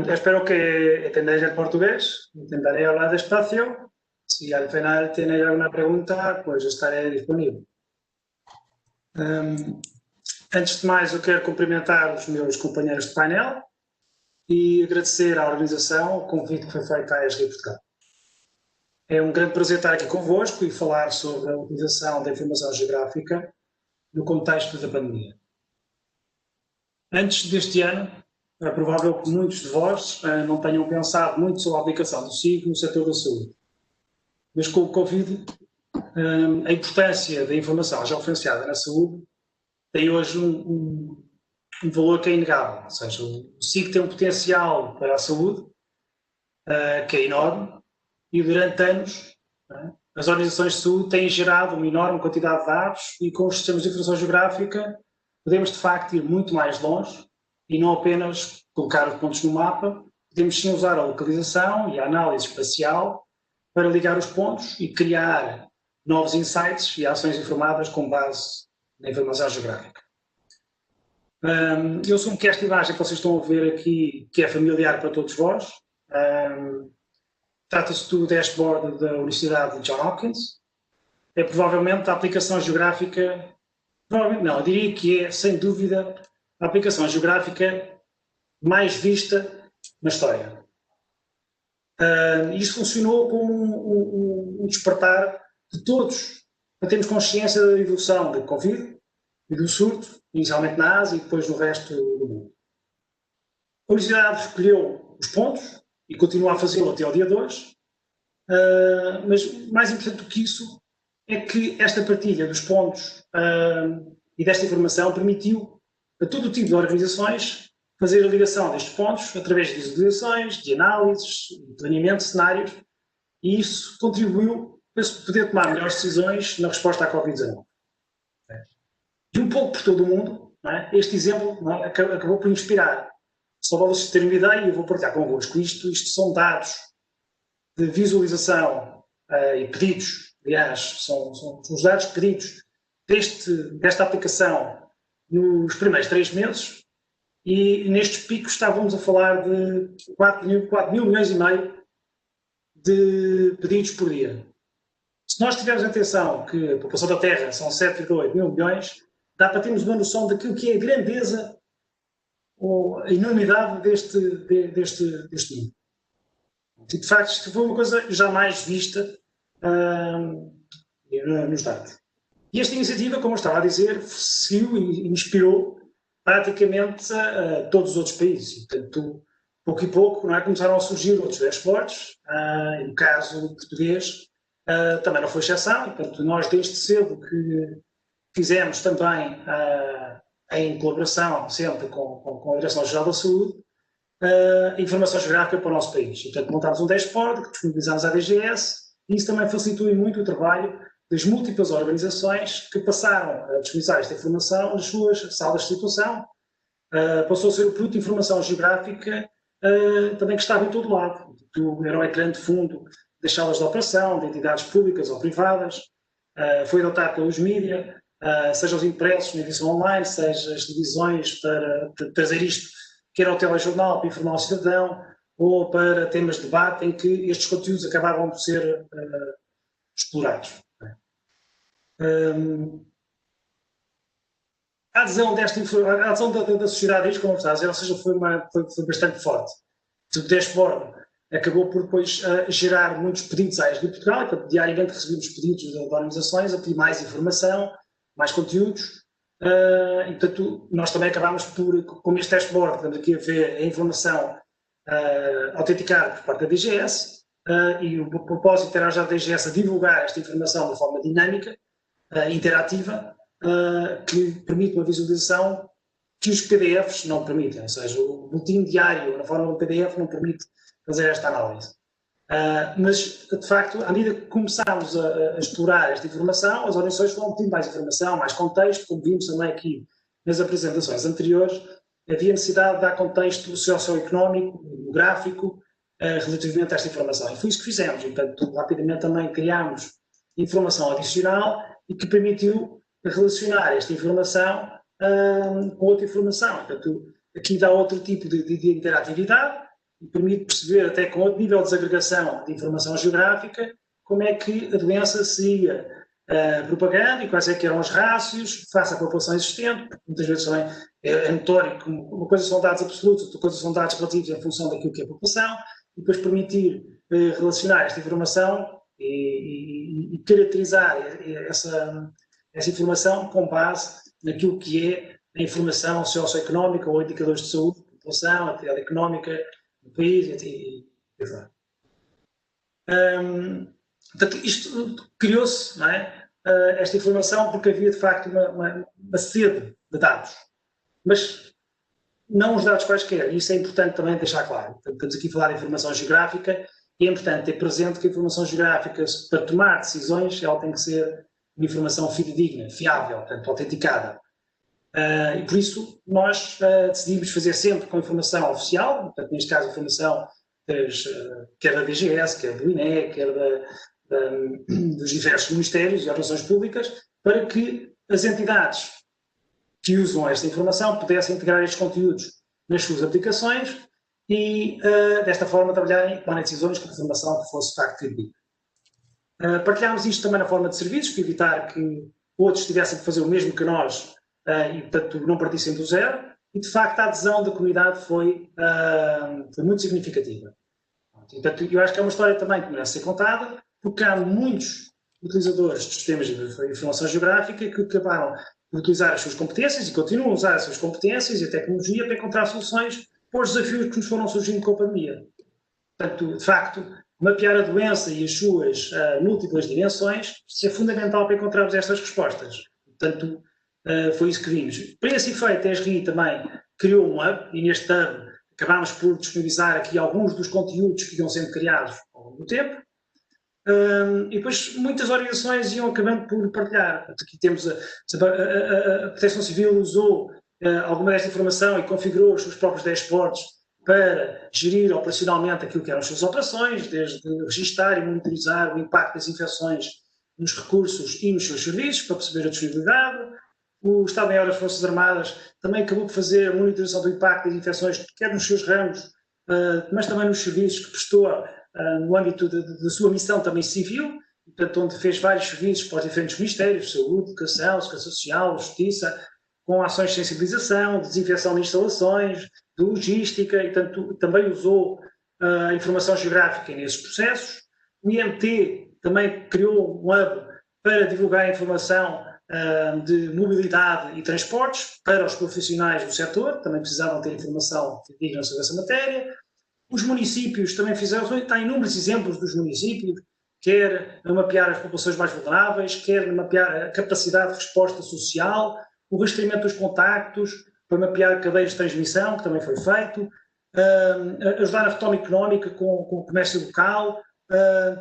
Espero que entendáis el portugués. Intentaré hablar despacio. Si al final tenéis alguna pregunta, pues estaré disponible. Antes de mais, eu quero cumprimentar os meus companheiros de painel e agradecer à organização o convite que foi feito à ESRI Portugal. É um grande prazer estar aqui convosco e falar sobre a utilização da informação geográfica no contexto da pandemia. Antes deste ano, é provável que muitos de vós não tenham pensado muito sobre a aplicação do SIG no setor da saúde. Mas com o Covid, a importância da informação georreferenciada na saúde tem hoje um valor que é inegável. Ou seja, o SIG tem um potencial para a saúde que é enorme e durante anos as organizações de saúde têm gerado uma enorme quantidade de dados e com os sistemas de informação geográfica podemos de facto ir muito mais longe e não apenas colocar os pontos no mapa, podemos sim usar a localização e a análise espacial para ligar os pontos e criar novos insights e ações informadas com base na informação geográfica. Eu assumo que esta imagem que vocês estão a ver aqui, que é familiar para todos vós, trata-se do dashboard da Universidade de Johns Hopkins. É provavelmente a aplicação geográfica, provavelmente não, eu diria que é, sem dúvida, a aplicação geográfica mais vista na história. Isto funcionou como um despertar de todos para termos consciência da evolução da Covid e do surto, inicialmente na Ásia e depois no resto do mundo. A Universidade escolheu os pontos e continua a fazê-lo até ao dia 2, mas mais importante do que isso é que esta partilha dos pontos e desta informação permitiu a todo o tipo de organizações fazer a ligação destes pontos através de visualizações, de análises, de planeamento de cenários, e isso contribuiu para se poder tomar melhores decisões na resposta à Covid-19. E um pouco por todo o mundo, este exemplo acabou por inspirar. Só para vocês terem uma ideia, eu vou partilhar convosco isto são dados de visualização e pedidos, aliás, são os dados pedidos desta aplicação nos primeiros 3 meses, e nestes picos estávamos a falar de 4 mil milhões e meio de pedidos por dia. Se nós tivermos atenção que a população da Terra são 7,8 mil milhões, dá para termos uma noção daquilo que é a grandeza ou a enormidade deste mundo. E, de facto, isto foi uma coisa jamais vista nos dados. E esta iniciativa, como eu estava a dizer, seguiu e inspirou praticamente todos os outros países. E, portanto, pouco e pouco começaram a surgir outros dashboards, e no caso português também não foi exceção. E, portanto, nós desde cedo que fizemos também, em colaboração sempre com a Direção-Geral da Saúde, informação geográfica para o nosso país. E, portanto, montámos um dashboard que disponibilizámos à DGS, e isso também facilitou muito o trabalho das múltiplas organizações que passaram a disponibilizar esta informação nas suas salas de situação. Passou a ser o produto de informação geográfica também que estava em todo lado. Era um ecrã de fundo das salas de operação, de entidades públicas ou privadas, foi adotado pelos mídias, seja os impressos na edição online, seja as televisões para trazer isto, quer ao telejornal para informar o cidadão, ou para temas de debate em que estes conteúdos acabavam por ser explorados. A adesão da sociedade a isto, como está a dizer, ou seja, foi bastante forte. O dashboard acabou por depois gerar muitos pedidos à ESG Portugal, e portanto, diariamente recebemos pedidos de organizações a pedir mais informação, mais conteúdos, e portanto nós também acabámos por, como este dashboard, estamos aqui a ver a informação autenticada por parte da DGS, e o propósito era já a DGS a divulgar esta informação de forma dinâmica, interativa, que permite uma visualização que os PDFs não permitem, ou seja, o boletim diário na forma do PDF não permite fazer esta análise. Mas, de facto, à medida que começámos a explorar esta informação, as organizações foram pedindo mais informação, mais contexto, como vimos também aqui nas apresentações anteriores, havia necessidade de dar contexto socioeconómico, demográfico, relativamente a esta informação. E foi isso que fizemos, e, portanto, rapidamente também criámos informação adicional e que permitiu relacionar esta informação com outra informação. Portanto, aqui dá outro tipo de interatividade e permite perceber, até com outro nível de desagregação de informação geográfica, como é que a doença se ia propagando e quais é que eram os rácios face à população existente, porque muitas vezes também é notório que uma coisa são dados absolutos, outra coisa são dados relativos em função daquilo que é a população, e depois permitir relacionar esta informação e caracterizar essa informação com base naquilo que é a informação socioeconómica ou indicadores de saúde, população, atividade económica do país, etc. Portanto, isto criou-se, não é, esta informação porque havia de facto uma sede de dados, mas não os dados quaisquer, e isso é importante também deixar claro. Portanto, estamos aqui a falar de informação geográfica e é importante ter presente que a informação geográfica, para tomar decisões, ela tem que ser uma informação fidedigna, fiável, portanto, autenticada. E por isso nós decidimos fazer sempre com informação oficial, portanto, neste caso informação quer da DGS, quer do INE, quer dos diversos ministérios e organizações públicas, para que as entidades que usam esta informação pudessem integrar estes conteúdos nas suas aplicações e, desta forma, trabalharem e tomarem decisões com informação que fosse de facto fidedigna. Partilhámos isto também na forma de serviços, para evitar que outros tivessem que fazer o mesmo que nós e, portanto, não partissem do zero, e, de facto, a adesão da comunidade foi muito significativa. E, portanto, eu acho que é uma história também que merece ser contada, porque há muitos utilizadores de sistemas de informação geográfica que acabaram por utilizar as suas competências e continuam a usar as suas competências e a tecnologia para encontrar soluções para os desafios que nos foram surgindo com a pandemia. Portanto, de facto, mapear a doença e as suas múltiplas dimensões é fundamental para encontrarmos estas respostas. Portanto, foi isso que vimos. Para esse efeito, a ESRI também criou um hub, e neste hub acabámos por disponibilizar aqui alguns dos conteúdos que iam sendo criados ao longo do tempo, e depois muitas organizações iam acabando por partilhar. Portanto, aqui temos a Proteção Civil usou alguma desta informação e configurou os seus próprios dashboards para gerir operacionalmente aquilo que eram as suas operações, desde registar e monitorizar o impacto das infecções nos recursos e nos seus serviços, para perceber a disponibilidade. O Estado-Maior das Forças Armadas também acabou por fazer a monitorização do impacto das infecções, quer nos seus ramos, mas também nos serviços que prestou no âmbito da sua missão também civil, portanto, onde fez vários serviços para os diferentes ministérios, saúde, educação, segurança social, justiça, com ações de sensibilização, de desinfecção de instalações, de logística, e portanto, também usou a informação geográfica nesses processos. O IMT também criou um hub para divulgar a informação de mobilidade e transportes para os profissionais do setor, também precisavam ter informação digna sobre essa matéria. Os municípios também fizeram, há inúmeros exemplos dos municípios, quer a mapear as populações mais vulneráveis, quer a mapear a capacidade de resposta social, o rastreamento dos contactos, para mapear cadeias de transmissão, que também foi feito, ajudar na retoma económica com o comércio local,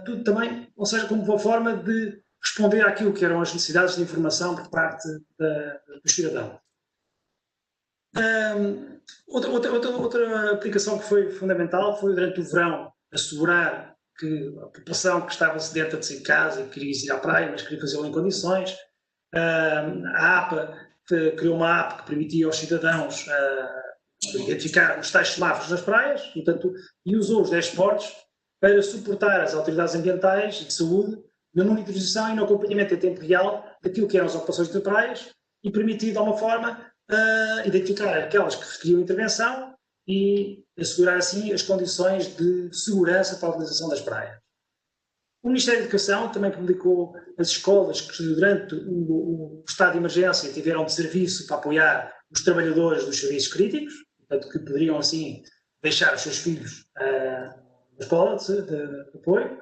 tudo também, ou seja, como uma forma de responder àquilo que eram as necessidades de informação por parte do cidadão. Outra aplicação que foi fundamental foi, durante o verão, assegurar que a população que estava sedenta de sair de casa e queria ir à praia, mas queria fazê-lo em condições. A APA criou uma app que permitia aos cidadãos identificar os tais semáforos nas praias, e usou os dashboards para suportar as autoridades ambientais e de saúde na monitorização e no acompanhamento em tempo real daquilo que eram as ocupações temporárias e permitir, de alguma forma, identificar aquelas que requeriam intervenção e assegurar, assim, as condições de segurança para a utilização das praias. O Ministério da Educação também publicou as escolas que, durante o estado de emergência, tiveram de serviço para apoiar os trabalhadores dos serviços críticos, portanto, que poderiam, assim, deixar os seus filhos na escola de apoio.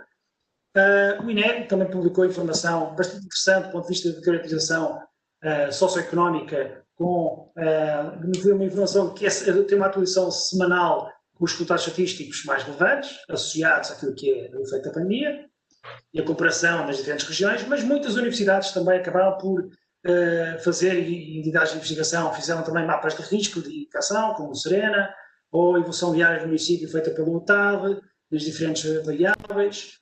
O INEP também publicou informação bastante interessante do ponto de vista de caracterização socioeconómica, com uma informação que tem uma atualização semanal com os resultados estatísticos mais relevantes, associados àquilo que é o efeito da pandemia e a comparação nas diferentes regiões, mas muitas universidades também acabaram por fazer, e entidades de investigação fizeram também mapas de risco de educação, como o Serena, ou a evolução de áreas do município feita pelo UTAD, nas diferentes variáveis.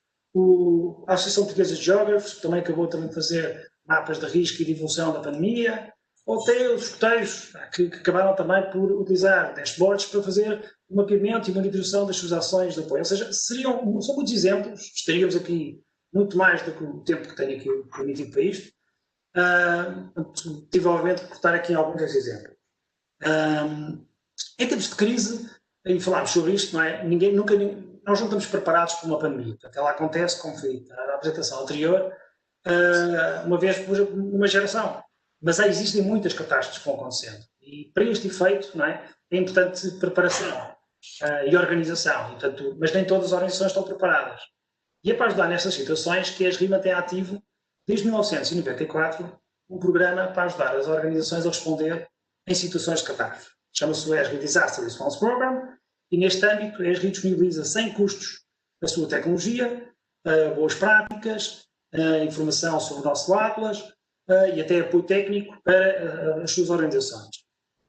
A Associação Portuguesa de Geógrafos também acabou de fazer mapas de risco e de evolução da pandemia, ou até os escuteiros, que acabaram também por utilizar dashboards para fazer o mapeamento e monitorização das suas ações de apoio. Ou seja, são muitos exemplos, estaríamos aqui muito mais do que o tempo que tenho aqui permitido para isto. Tive, obviamente, que cortar aqui alguns desses exemplos. Em termos de crise, e falámos sobre isto, não é? Nós não estamos preparados para uma pandemia. Portanto, ela acontece, como foi na apresentação anterior, uma vez por uma geração. Mas já existem muitas catástrofes que vão acontecendo. E para este efeito, não é importante preparação e organização. E, portanto, mas nem todas as organizações estão preparadas. E é para ajudar nestas situações que a ESRI mantém ativo, desde 1994, um programa para ajudar as organizações a responder em situações de catástrofe. Chama-se o ESRI Disaster Response Program, e neste âmbito a ESRI disponibiliza sem custos a sua tecnologia, boas práticas, informação sobre o nosso Atlas e até apoio técnico para as suas organizações.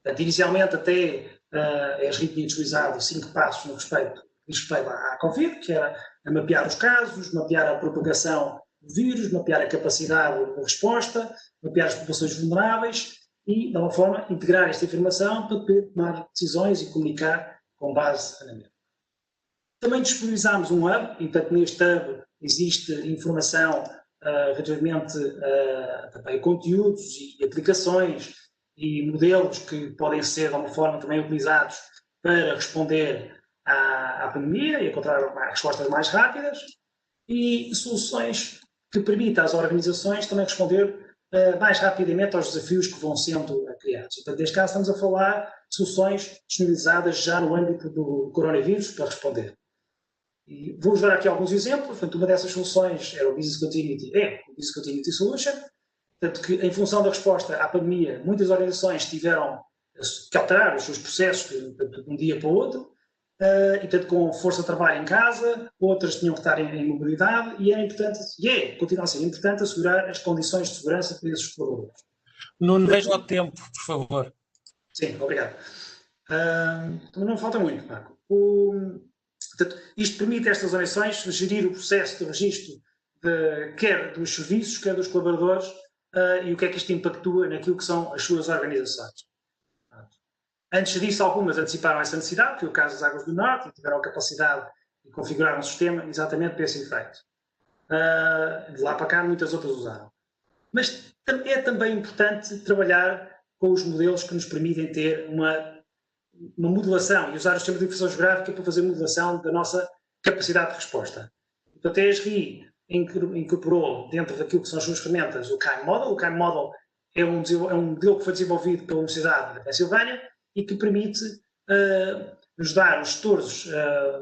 Portanto, inicialmente até a ESRI tinha utilizado 5 passos no respeito à Covid, que era mapear os casos, mapear a propagação do vírus, mapear a capacidade de resposta, mapear as populações vulneráveis e, de alguma forma, integrar esta informação para poder tomar decisões e comunicar com base na mesma. Também disponibilizámos um hub, e, portanto, neste hub existe informação relativamente também a conteúdos e aplicações e modelos que podem ser, de alguma forma, também utilizados para responder à pandemia e encontrar respostas mais rápidas, e soluções que permitam às organizações também responder mais rapidamente aos desafios que vão sendo criados. Portanto, neste caso estamos a falar de soluções disponibilizadas já no âmbito do coronavírus para responder. E vou-vos dar aqui alguns exemplos. Portanto, uma dessas soluções era o Business Continuity Solution. Portanto, que em função da resposta à pandemia, muitas organizações tiveram que alterar os seus processos de um dia para o outro, e portanto com força de trabalho em casa, outras tinham que estar em mobilidade, e era importante, continua a ser importante, assegurar as condições de segurança para esses colaboradores. Nuno, veja o tempo, por favor. Sim, obrigado. Não falta muito, Marco. Portanto, isto permite a estas organizações gerir o processo de registro quer dos serviços, quer dos colaboradores, e o que é que isto impactua naquilo que são as suas organizações. Antes disso, algumas anteciparam essa necessidade, que é o caso das Águas do Norte, e tiveram a capacidade de configurar um sistema exatamente para esse efeito. De lá para cá, muitas outras usaram. Mas é também importante trabalhar com os modelos que nos permitem ter uma modulação e usar o sistema de informação geográfica para fazer modulação da nossa capacidade de resposta. Portanto, a ESRI incorporou dentro daquilo que são as suas ferramentas o KIME Model. O KIME Model é um modelo que foi desenvolvido pela Universidade da Pensilvânia e que permite ajudar os gestores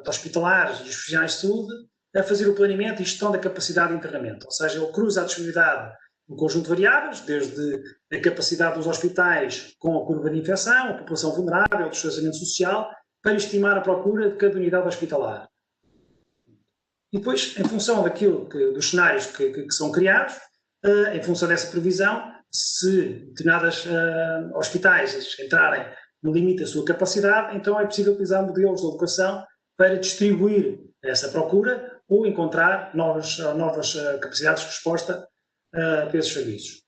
hospitalares e os profissionais de saúde a fazer o planeamento e gestão da capacidade de internamento. Ou seja, ele cruza a disponibilidade de um conjunto de variáveis, desde a capacidade dos hospitais com a curva de infecção, a população vulnerável, o distanciamento social, para estimar a procura de cada unidade hospitalar. E depois, em função dos cenários que são criados, em função dessa previsão, se determinados hospitais entrarem no limite da sua capacidade, então é possível utilizar modelos de alocação para distribuir essa procura ou encontrar novas capacidades de resposta para esses serviços.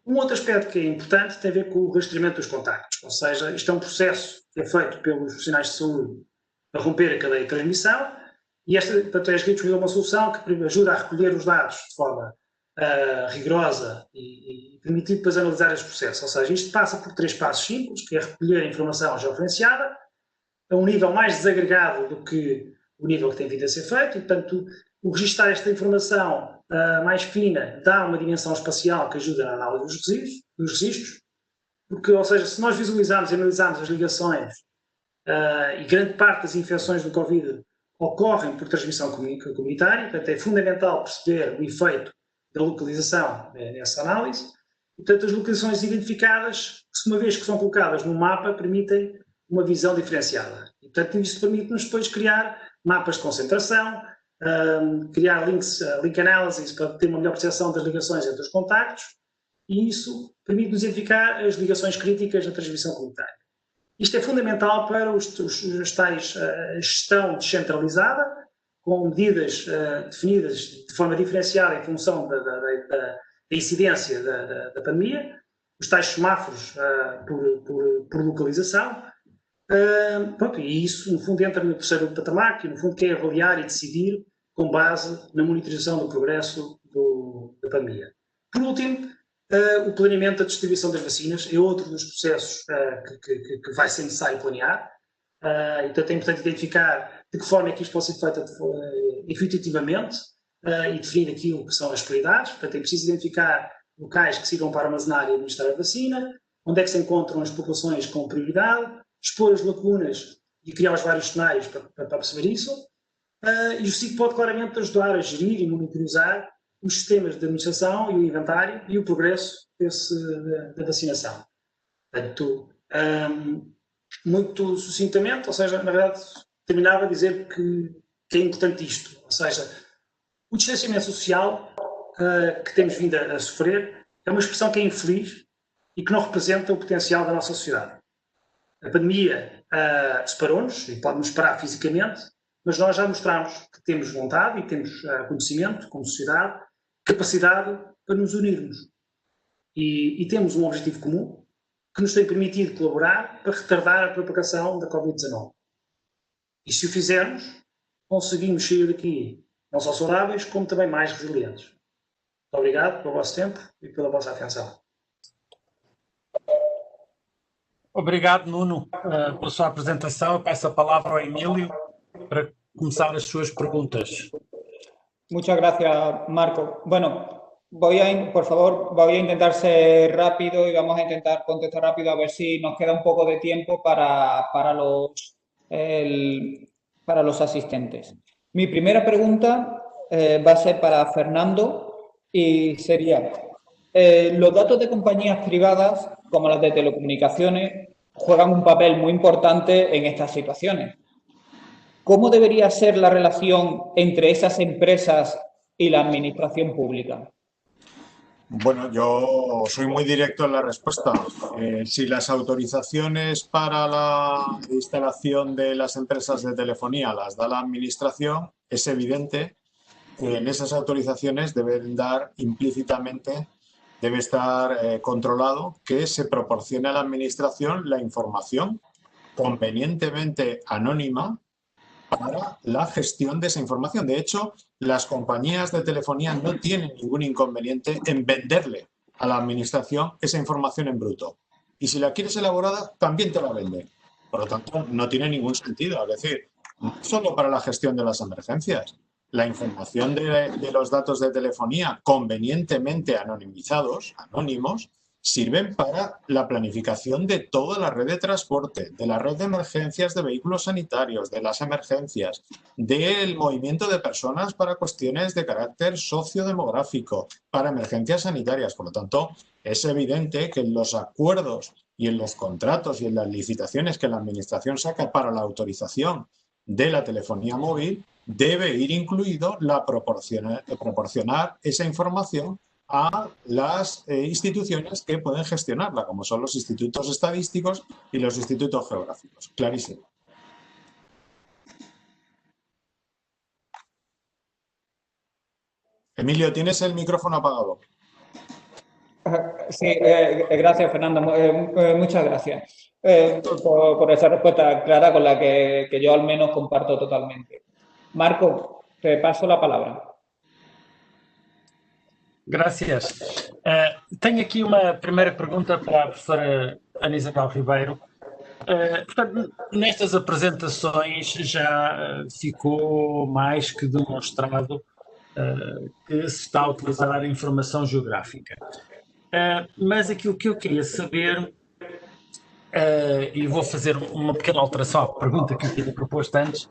Um outro aspecto que é importante tem a ver com o rastreamento dos contactos, ou seja, isto é um processo que é feito pelos profissionais de saúde para romper a cadeia de transmissão, e portanto, a ESRI disponibiliza uma solução que ajuda a recolher os dados de forma rigorosa e permitir depois analisar este processo. Ou seja, isto passa por 3 passos simples, que é recolher a informação georreferenciada a um nível mais desagregado do que o nível que tem vindo a ser feito, e, portanto, o registrar esta informação mais fina dá uma dimensão espacial que ajuda na análise dos registros, porque, ou seja, se nós visualizarmos e analisarmos as ligações e grande parte das infecções do Covid ocorrem por transmissão comunitária, portanto, é fundamental perceber o efeito da localização nessa análise. E, portanto, as localizações identificadas, uma vez que são colocadas no mapa, permitem uma visão diferenciada. E, portanto, isso permite-nos depois criar mapas de concentração, criar link analysis para ter uma melhor percepção das ligações entre os contactos, e isso permite-nos identificar as ligações críticas na transmissão comunitária. Isto é fundamental para os tais gestão descentralizada, com medidas definidas de forma diferenciada em função da incidência da pandemia, os tais semáforos por localização. Pronto, e isso, no fundo, entra no terceiro patamar, que no fundo quer avaliar e decidir com base na monitorização do progresso da pandemia. Por último, o planeamento da distribuição das vacinas é outro dos processos que vai ser necessário planear. Então é importante identificar de que forma é que isto pode ser feito efetivamente e definir aquilo que são as prioridades. Portanto, é preciso identificar locais que sirvam para armazenar e administrar a vacina, onde é que se encontram as populações com prioridade, expor as lacunas e criar os vários cenários para perceber isso. E o SIC pode claramente ajudar a gerir e monitorizar os sistemas de administração e o inventário e o progresso da vacinação. Portanto, muito sucintamente, ou seja, na verdade, terminava a dizer que é importante isto, ou seja, o distanciamento social que temos vindo a sofrer é uma expressão que é infeliz e que não representa o potencial da nossa sociedade. A pandemia separou-nos e pode-nos separar fisicamente, mas nós já mostramos que temos vontade e temos conhecimento como sociedade, capacidade para nos unirmos. E temos um objetivo comum que nos tem permitido colaborar para retardar a propagação da Covid-19. E se o fizermos, conseguimos sair daqui não só saudáveis, como também mais resilientes. Muito obrigado pelo vosso tempo e pela vossa atenção. Obrigado, Nuno, pela sua apresentação. Eu peço a palavra ao Emílio para começar as suas perguntas. Muchas gracias, Marco. Bueno, por favor, voy a intentar ser rápido y vamos a intentar contestar rápido a ver si nos queda un poco de tiempo para los asistentes. Mi primera pregunta va a ser para Fernando y sería, los datos de compañías privadas, como las de telecomunicaciones, juegan un papel muy importante en estas situaciones. ¿Cómo debería ser la relación entre esas empresas y la administración pública? Bueno, yo soy muy directo en la respuesta. Si las autorizaciones para la instalación de las empresas de telefonía las da la administración, es evidente que en esas autorizaciones deben dar implícitamente, debe estar controlado que se proporcione a la administración la información convenientemente anónima para la gestión de esa información. De hecho, las compañías de telefonía no tienen ningún inconveniente en venderle a la administración esa información en bruto. Y si la quieres elaborada, también te la vende. Por lo tanto, no tiene ningún sentido. Es decir, no solo para la gestión de las emergencias. La información de los datos de telefonía convenientemente anonimizados, anónimos, sirven para la planificación de toda la red de transporte, de la red de emergencias de vehículos sanitarios, de las emergencias, del movimiento de personas para cuestiones de carácter sociodemográfico, para emergencias sanitarias. Por lo tanto, es evidente que en los acuerdos y en los contratos y en las licitaciones que la Administración saca para la autorización de la telefonía móvil, debe ir incluido la proporcionar esa información a las instituciones que pueden gestionarla, como son los institutos estadísticos y los institutos geográficos. Clarísimo. Emilio, tienes el micrófono apagado. Sí, gracias, Fernando. Muchas gracias por esa respuesta clara con la que yo al menos comparto totalmente. Marco, te paso la palabra. Gracias. Tenho aqui uma primeira pergunta para a professora Ana Isabel Ribeiro. Portanto, nestas apresentações já ficou mais que demonstrado que se está a utilizar a informação geográfica. Mas aquilo que eu queria saber, e vou fazer uma pequena alteração à pergunta que eu tinha proposto antes,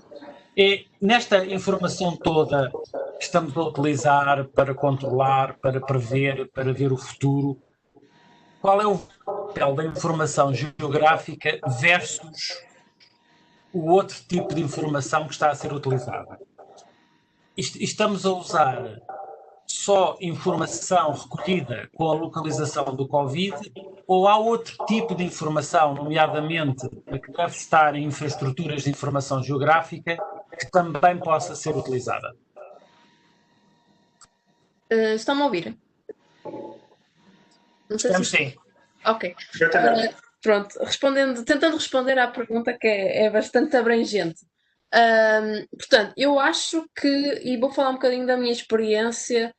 é nesta informação toda que estamos a utilizar para controlar, para prever, para ver o futuro, qual é o papel da informação geográfica versus o outro tipo de informação que está a ser utilizada? Estamos a usar só informação recolhida com a localização do Covid ou há outro tipo de informação, nomeadamente a que deve estar em infraestruturas de informação geográfica, que também possa ser utilizada? Estão-me a ouvir? Não sei Estamos se... sim. Ok. Perfeitamente. Pronto, tentando responder à pergunta que é bastante abrangente. Portanto, eu acho que, e vou falar um bocadinho da minha experiência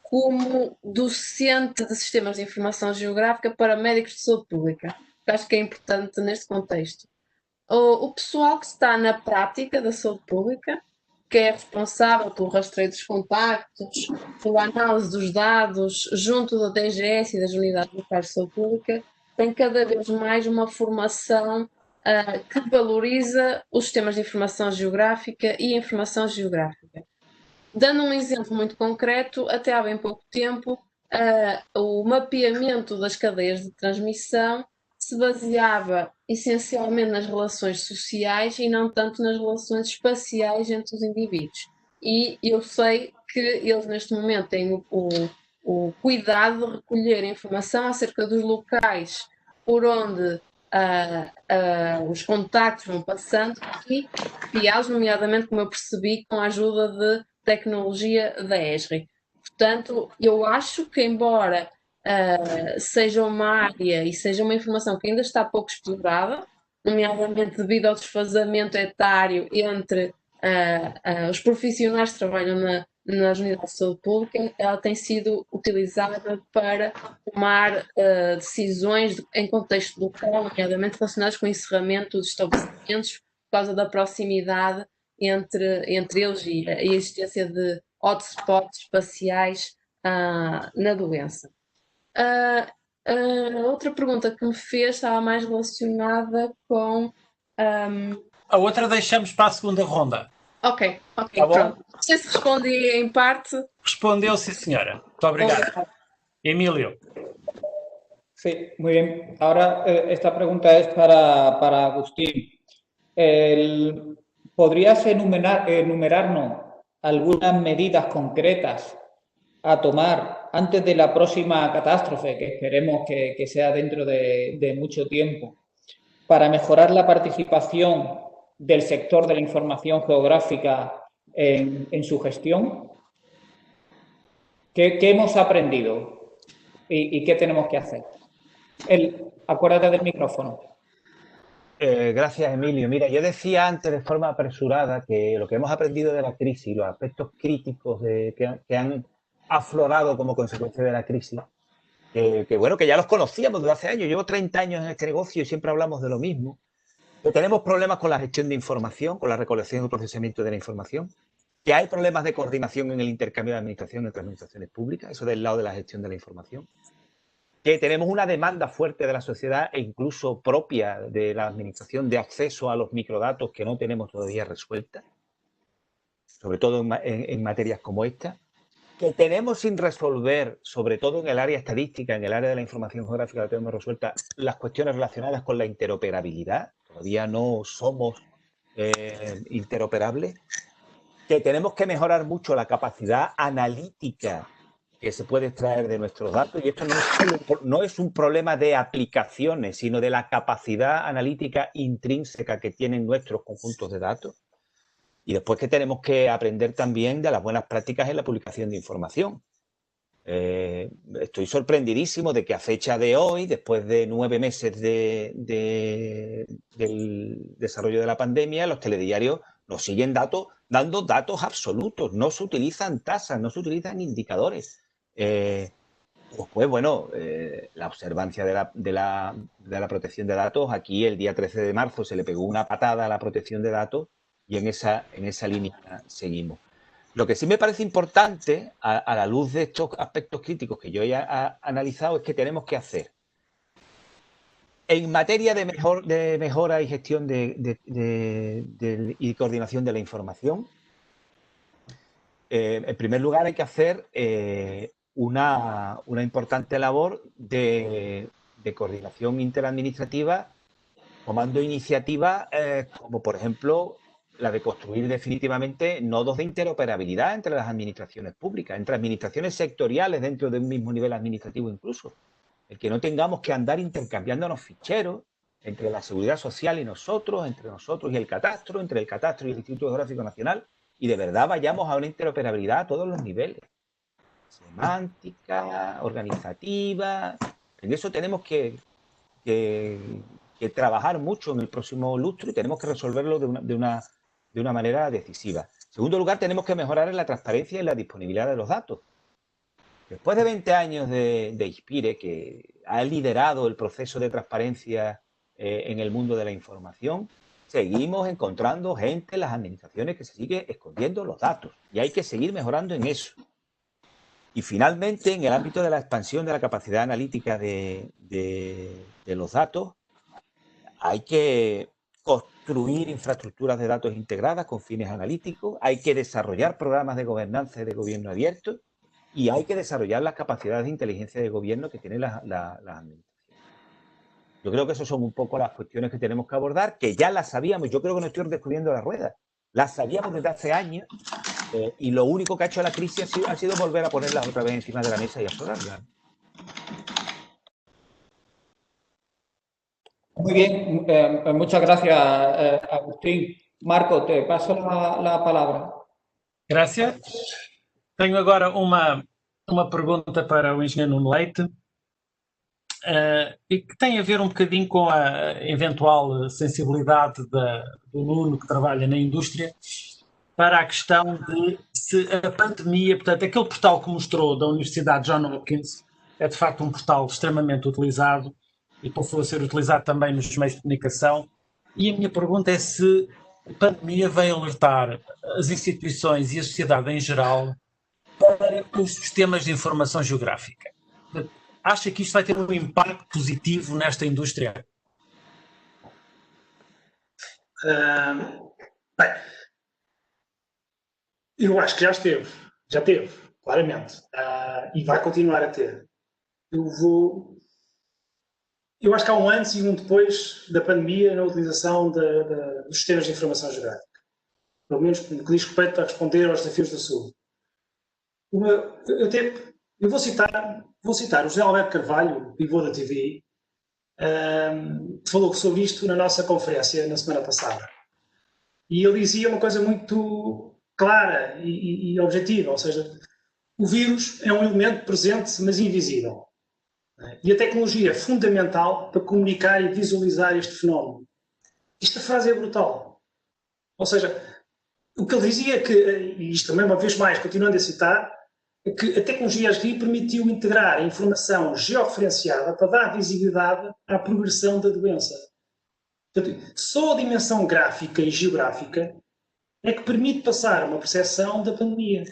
como docente de sistemas de informação geográfica para médicos de saúde pública, que acho que é importante neste contexto. O pessoal que está na prática da saúde pública, que é responsável pelo rastreio dos contactos, pela análise dos dados junto da DGS e das unidades locais de saúde pública, tem cada vez mais uma formação que valoriza os sistemas de informação geográfica e a informação geográfica. Dando um exemplo muito concreto, até há bem pouco tempo, o mapeamento das cadeias de transmissão se baseava essencialmente nas relações sociais e não tanto nas relações espaciais entre os indivíduos. E eu sei que eles neste momento têm o cuidado de recolher informação acerca dos locais por onde os contactos vão passando e criá-los, nomeadamente, como eu percebi, com a ajuda de tecnologia da ESRI. Portanto, eu acho que, embora seja uma área e seja uma informação que ainda está pouco explorada, nomeadamente devido ao desfazamento etário entre os profissionais que trabalham nas unidades de saúde pública, ela tem sido utilizada para tomar decisões em contexto local, nomeadamente relacionadas com o encerramento dos estabelecimentos por causa da proximidade entre eles e a existência de hotspots espaciais na doença. Outra pergunta que me fez estava mais relacionada com... A outra deixamos para a segunda ronda. Ok, Tá pronto. Não sei se respondi em parte. Respondeu, sim, senhora. Muito obrigado. Emilio. Sí, muy bien. Ahora esta pregunta es para Agustín. ¿Podrías enumerarnos algunas medidas concretas a tomar antes de la próxima catástrofe, que esperemos que sea dentro de mucho tiempo, para mejorar la participación del sector de la información geográfica en su gestión? ¿Qué hemos aprendido y qué tenemos que hacer? Acuérdate del micrófono. Gracias, Emilio. Mira, yo decía antes de forma apresurada que lo que hemos aprendido de la crisis, los aspectos críticos que han aflorado como consecuencia de la crisis, bueno, que ya los conocíamos desde hace años. Llevo 30 años en este negocio y siempre hablamos de lo mismo. Que tenemos problemas con la gestión de información, con la recolección y procesamiento de la información, que hay problemas de coordinación en el intercambio de administración entre administraciones públicas, eso del lado de la gestión de la información, que tenemos una demanda fuerte de la sociedad e incluso propia de la administración de acceso a los microdatos que no tenemos todavía resueltas, sobre todo en materias como esta, que tenemos sin resolver, sobre todo en el área estadística, en el área de la información geográfica, que tenemos resueltas las cuestiones relacionadas con la interoperabilidad, todavía no somos interoperables, que tenemos que mejorar mucho la capacidad analítica que se puede extraer de nuestros datos, y esto no es un problema de aplicaciones, sino de la capacidad analítica intrínseca que tienen nuestros conjuntos de datos. Y después que tenemos que aprender también de las buenas prácticas en la publicación de información. Estoy sorprendidísimo de que a fecha de hoy, después de 9 meses del desarrollo de la pandemia, los telediarios nos siguen dando datos absolutos, no se utilizan tasas, no se utilizan indicadores. Pues bueno, la observancia de la protección de datos, aquí el día 13 de marzo se le pegó una patada a la protección de datos y en esa línea seguimos. Lo que sí me parece importante, a la luz de estos aspectos críticos que yo he analizado, es que tenemos que hacer, en materia de mejora y gestión y coordinación de la información, en primer lugar hay que hacer una importante labor de coordinación interadministrativa, tomando iniciativas como, por ejemplo, la de construir definitivamente nodos de interoperabilidad entre las administraciones públicas, entre administraciones sectoriales dentro de un mismo nivel administrativo incluso. El que no tengamos que andar intercambiándonos ficheros entre la Seguridad Social y nosotros, entre nosotros y el catastro, entre el catastro y el Instituto Geográfico Nacional, y de verdad vayamos a una interoperabilidad a todos los niveles. Semántica, organizativa. En eso tenemos que trabajar mucho en el próximo lustro y tenemos que resolverlo de una manera decisiva. En segundo lugar, tenemos que mejorar en la transparencia y la disponibilidad de los datos. Después de 20 años de ISPIRE, que ha liderado el proceso de transparencia en el mundo de la información, seguimos encontrando gente en las administraciones que se sigue escondiendo los datos y hay que seguir mejorando en eso. Y finalmente, en el ámbito de la expansión de la capacidad analítica de los datos, hay que construir infraestructuras de datos integradas con fines analíticos, hay que desarrollar programas de gobernanza y de gobierno abierto y hay que desarrollar las capacidades de inteligencia de gobierno que tienen las administraciones. Yo creo que esas son un poco las cuestiones que tenemos que abordar, que ya las sabíamos. Yo creo que no estoy descubriendo la rueda. Las sabíamos desde hace años y lo único que ha hecho la crisis ha sido volver a ponerlas otra vez encima de la mesa y aflorarlas. Muy bien, muchas gracias, Agustín. Marco, te paso la palabra. Gracias. Tenho agora uma pergunta para o engenheiro Nuno Leite e que tem a ver um bocadinho com a eventual sensibilidade do Nuno, que trabalha na indústria, para a questão de se a pandemia, portanto, aquele portal que mostrou da Universidade John Hopkins é de facto um portal extremamente utilizado e passou a ser utilizado também nos meios de comunicação. E a minha pergunta é se a pandemia veio alertar as instituições e a sociedade em geral para os sistemas de informação geográfica. Acha que isto vai ter um impacto positivo nesta indústria? Bem, eu acho que já teve, claramente, e vai continuar a ter. Eu acho que há um antes e um depois da pandemia na utilização dos sistemas de informação geográfica. Pelo menos no que diz respeito a responder aos desafios da saúde. Eu vou citar o José Alberto Carvalho, pivô da TVI, que falou sobre isto na nossa conferência na semana passada. E ele dizia uma coisa muito clara e objetiva, ou seja, o vírus é um elemento presente, mas invisível. E a tecnologia é fundamental para comunicar e visualizar este fenómeno. Esta frase é brutal. Ou seja, o que ele dizia é que, e isto também uma vez mais, continuando a citar, é que a tecnologia AGRI permitiu integrar a informação georreferenciada para dar visibilidade à progressão da doença. Portanto, só a dimensão gráfica e geográfica é que permite passar uma percepção da pandemia.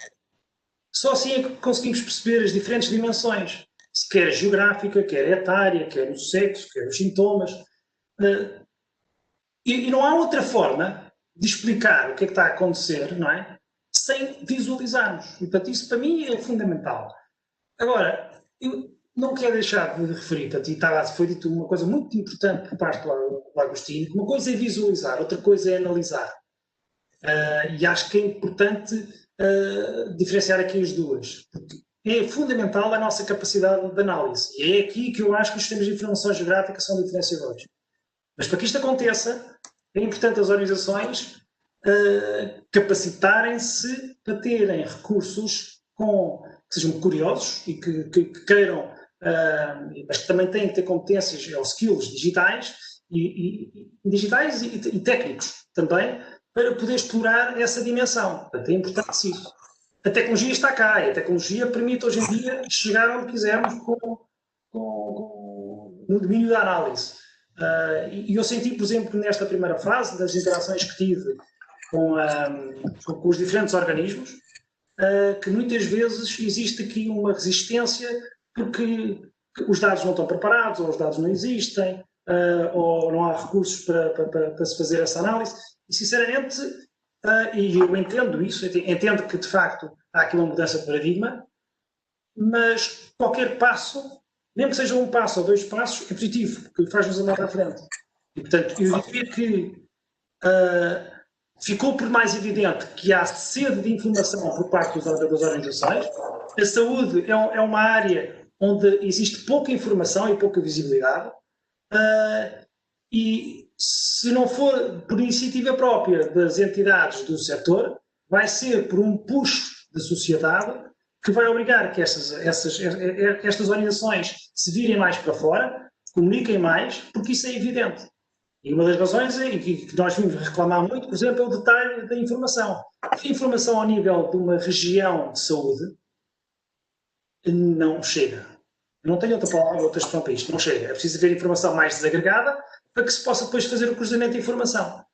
Só assim é que conseguimos perceber as diferentes dimensões, quer a geográfica, quer a etária, quer o sexo, quer os sintomas. E não há outra forma de explicar o que é que está a acontecer, não é? Sem visualizarmos. E, portanto, isso para mim é fundamental. Agora, eu não quero deixar de referir, portanto, foi dito uma coisa muito importante por parte do Agostinho, que uma coisa é visualizar, outra coisa é analisar. E acho que é importante diferenciar aqui as duas, porque é fundamental a nossa capacidade de análise. E é aqui que eu acho que os sistemas de informação geográfica são diferenciadores. Mas para que isto aconteça, é importante as organizações capacitarem-se para terem recursos que sejam curiosos e que queiram, mas que também têm que ter competências ou skills digitais e técnicos também, para poder explorar essa dimensão. Portanto, é importante isso. a tecnologia está cá e a tecnologia permite hoje em dia chegar onde quisermos no domínio da análise. E eu senti, por exemplo, nesta primeira fase das interações que tive com os diferentes organismos, que muitas vezes existe aqui uma resistência porque os dados não estão preparados, ou os dados não existem, ou não há recursos para se fazer essa análise. E, sinceramente, e eu entendo isso, entendo que, de facto, há aqui uma mudança de paradigma, mas qualquer passo, mesmo que seja um passo ou 2 passos, é positivo, porque faz-nos andar à frente. E, portanto, eu diria que ficou por mais evidente que há sede de informação por parte das organizações. A saúde é uma área onde existe pouca informação e pouca visibilidade, e se não for por iniciativa própria das entidades do setor, vai ser por um push da sociedade que vai obrigar que estas organizações se virem mais para fora, comuniquem mais, porque isso é evidente. E uma das razões que nós vimos reclamar muito, por exemplo, é o detalhe da informação. A informação ao nível de uma região de saúde não chega. Não tenho outra palavra, outra expressão para isto. Não chega. É preciso haver informação mais desagregada para que se possa depois fazer o cruzamento de informação.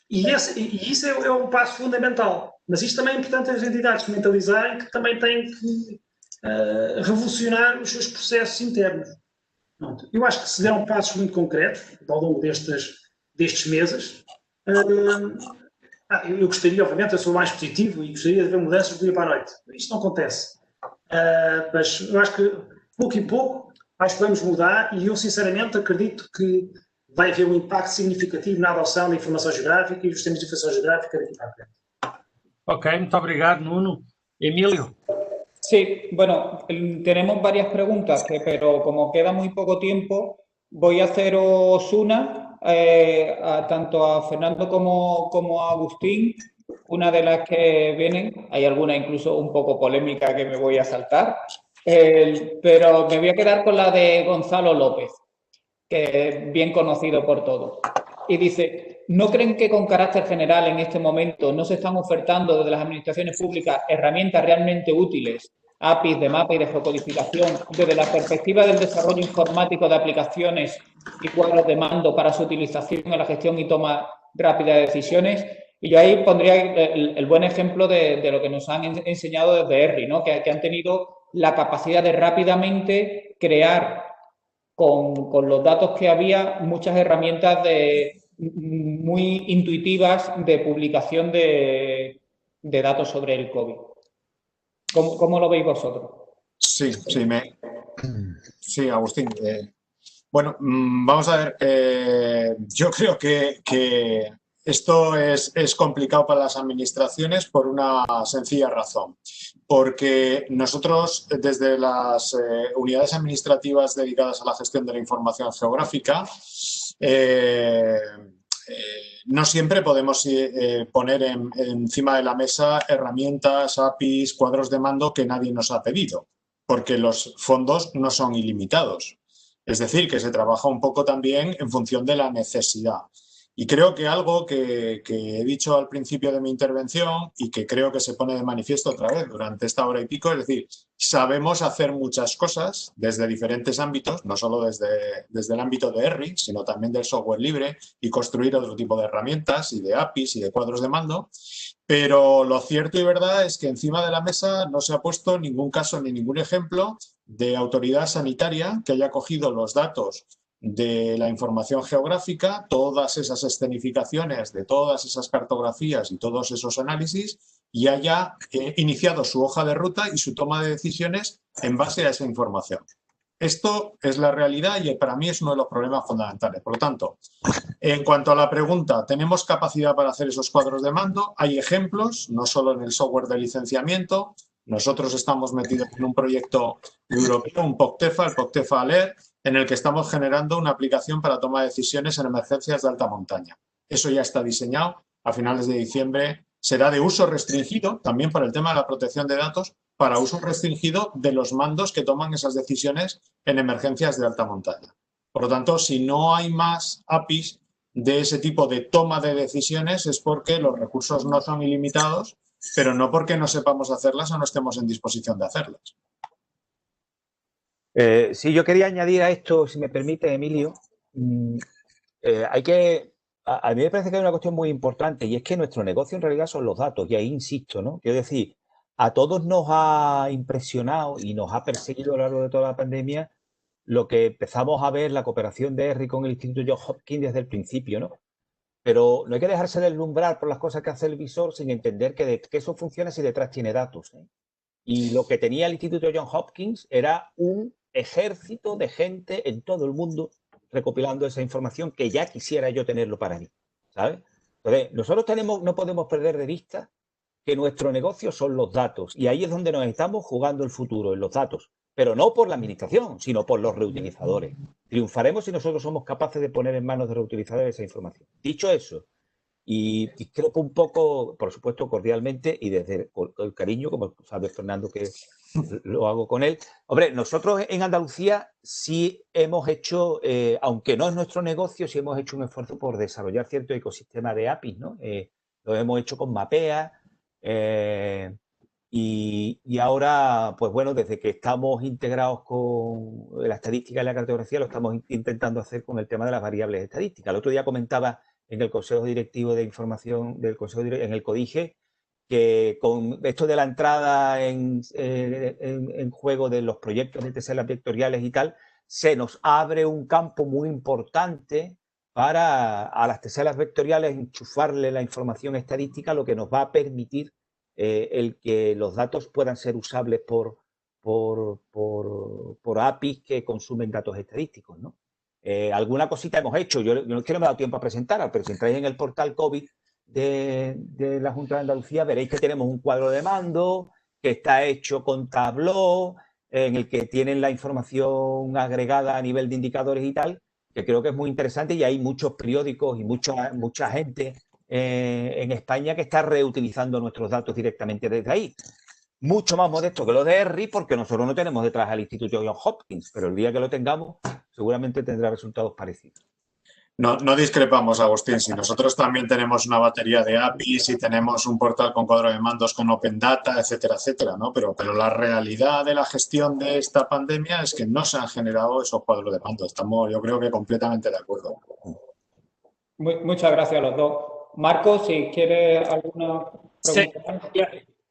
Isso é um passo fundamental. Mas isto também é importante as entidades mentalizarem que também têm que revolucionar os seus processos internos. Eu acho que se deram passos muito concretos ao longo destes meses. Eu gostaria, obviamente, eu sou mais positivo e gostaria de ver mudanças do dia para a noite. Isto não acontece. Mas eu acho que, pouco e pouco, acho que vamos mudar e eu, sinceramente, acredito que vai haver um impacto significativo na adoção da informação geográfica e dos sistemas de informação geográfica daqui para a frente. Ok, muito obrigado, Nuno. Emilio. Sí, bueno, tenemos varias preguntas, pero como queda muy poco tiempo, voy a haceros una, tanto a Fernando como a Agustín, una de las que vienen, hay alguna incluso un poco polémica que me voy a saltar, pero me voy a quedar con la de Gonzalo López, que es bien conocido por todos. Y dice, ¿no creen que con carácter general en este momento no se están ofertando desde las administraciones públicas herramientas realmente útiles, APIs de mapa y de geocodificación, desde la perspectiva del desarrollo informático de aplicaciones y cuadros de mando para su utilización en la gestión y toma rápida de decisiones? Y yo ahí pondría el buen ejemplo de lo que nos han enseñado desde ERRI, ¿no? Que han tenido la capacidad de rápidamente crear con los datos que había muchas herramientas muy intuitivas de publicación de datos sobre el COVID. ¿Cómo lo veis vosotros? Sí, Agustín. Bueno, vamos a ver. Yo creo que esto es complicado para las administraciones por una sencilla razón. Porque nosotros, desde las unidades administrativas dedicadas a la gestión de la información geográfica, no siempre podemos poner encima de la mesa herramientas, APIs, cuadros de mando que nadie nos ha pedido, porque los fondos no son ilimitados. Es decir, que se trabaja un poco también en función de la necesidad. Y creo que algo que he dicho al principio de mi intervención y que creo que se pone de manifiesto otra vez durante esta hora y pico, es decir, sabemos hacer muchas cosas desde diferentes ámbitos, no solo desde el ámbito de ERRI, sino también del software libre y construir otro tipo de herramientas y de APIs y de cuadros de mando. Pero lo cierto y verdad es que encima de la mesa no se ha puesto ningún caso ni ningún ejemplo de autoridad sanitaria que haya cogido los datos de la información geográfica, todas esas escenificaciones de todas esas cartografías y todos esos análisis y haya iniciado su hoja de ruta y su toma de decisiones en base a esa información. Esto es la realidad y para mí es uno de los problemas fundamentales. Por lo tanto, en cuanto a la pregunta, ¿tenemos capacidad para hacer esos cuadros de mando? Hay ejemplos, no solo en el software de licenciamiento. Nosotros estamos metidos en un proyecto europeo, un POCTEFA, el POCTEFA Alert, en el que estamos generando una aplicación para toma de decisiones en emergencias de alta montaña. Eso ya está diseñado. A finales de diciembre será de uso restringido, también para el tema de la protección de datos, para uso restringido de los mandos que toman esas decisiones en emergencias de alta montaña. Por lo tanto, si no hay más APIs de ese tipo de toma de decisiones es porque los recursos no son ilimitados, pero no porque no sepamos hacerlas o no estemos en disposición de hacerlas. Sí, yo quería añadir a esto, si me permite, Emilio, a mí me parece que hay una cuestión muy importante y es que nuestro negocio en realidad son los datos y ahí insisto, ¿no? Quiero decir, a todos nos ha impresionado y nos ha perseguido a lo largo de toda la pandemia lo que empezamos a ver la cooperación de ERRI con el Instituto Johns Hopkins desde el principio, ¿no? Pero no hay que dejarse deslumbrar por las cosas que hace el visor sin entender que eso funciona si detrás tiene datos, ¿eh? Y lo que tenía el Instituto Johns Hopkins era un ejército de gente en todo el mundo recopilando esa información que ya quisiera yo tenerlo para mí, ¿sabes? Entonces, nosotros no podemos perder de vista que nuestro negocio son los datos y ahí es donde nos estamos jugando el futuro, en los datos, pero no por la administración, sino por los reutilizadores. Triunfaremos si nosotros somos capaces de poner en manos de reutilizadores esa información. Dicho eso, y creo que un poco, por supuesto, cordialmente y desde el cariño, como sabe Fernando que lo hago con él. Hombre, nosotros en Andalucía sí hemos hecho, aunque no es nuestro negocio, sí hemos hecho un esfuerzo por desarrollar cierto ecosistema de APIs, ¿no? Lo hemos hecho con Mapea y ahora, pues bueno, desde que estamos integrados con la estadística y la cartografía, lo estamos intentando hacer con el tema de las variables estadísticas. El otro día comentaba en el Consejo Directivo de Información del Consejo en el CODIGE, que con esto de la entrada en juego de los proyectos de teselas vectoriales y tal, se nos abre un campo muy importante para a las teselas vectoriales enchufarle la información estadística, lo que nos va a permitir el que los datos puedan ser usables por APIs que consumen datos estadísticos, ¿no? Alguna cosita hemos hecho, yo no es que no me he dado tiempo a presentar, pero si entráis en el portal COVID de la Junta de Andalucía, veréis que tenemos un cuadro de mando que está hecho con Tableau, en el que tienen la información agregada a nivel de indicadores y tal, que creo que es muy interesante y hay muchos periódicos y mucha gente en España que está reutilizando nuestros datos directamente desde ahí. Mucho más modesto que lo de ERRI, porque nosotros no tenemos detrás al Instituto Johns Hopkins, pero el día que lo tengamos seguramente tendrá resultados parecidos. No discrepamos, Agustín. Si nosotros también tenemos una batería de APIs y tenemos un portal con cuadro de mandos con Open Data, etcétera, etcétera, ¿no? Pero la realidad de la gestión de esta pandemia es que no se han generado esos cuadros de mando. Estamos, yo creo que completamente de acuerdo. Muchas gracias a los dos. Marco, si quieres alguna pregunta. Sim,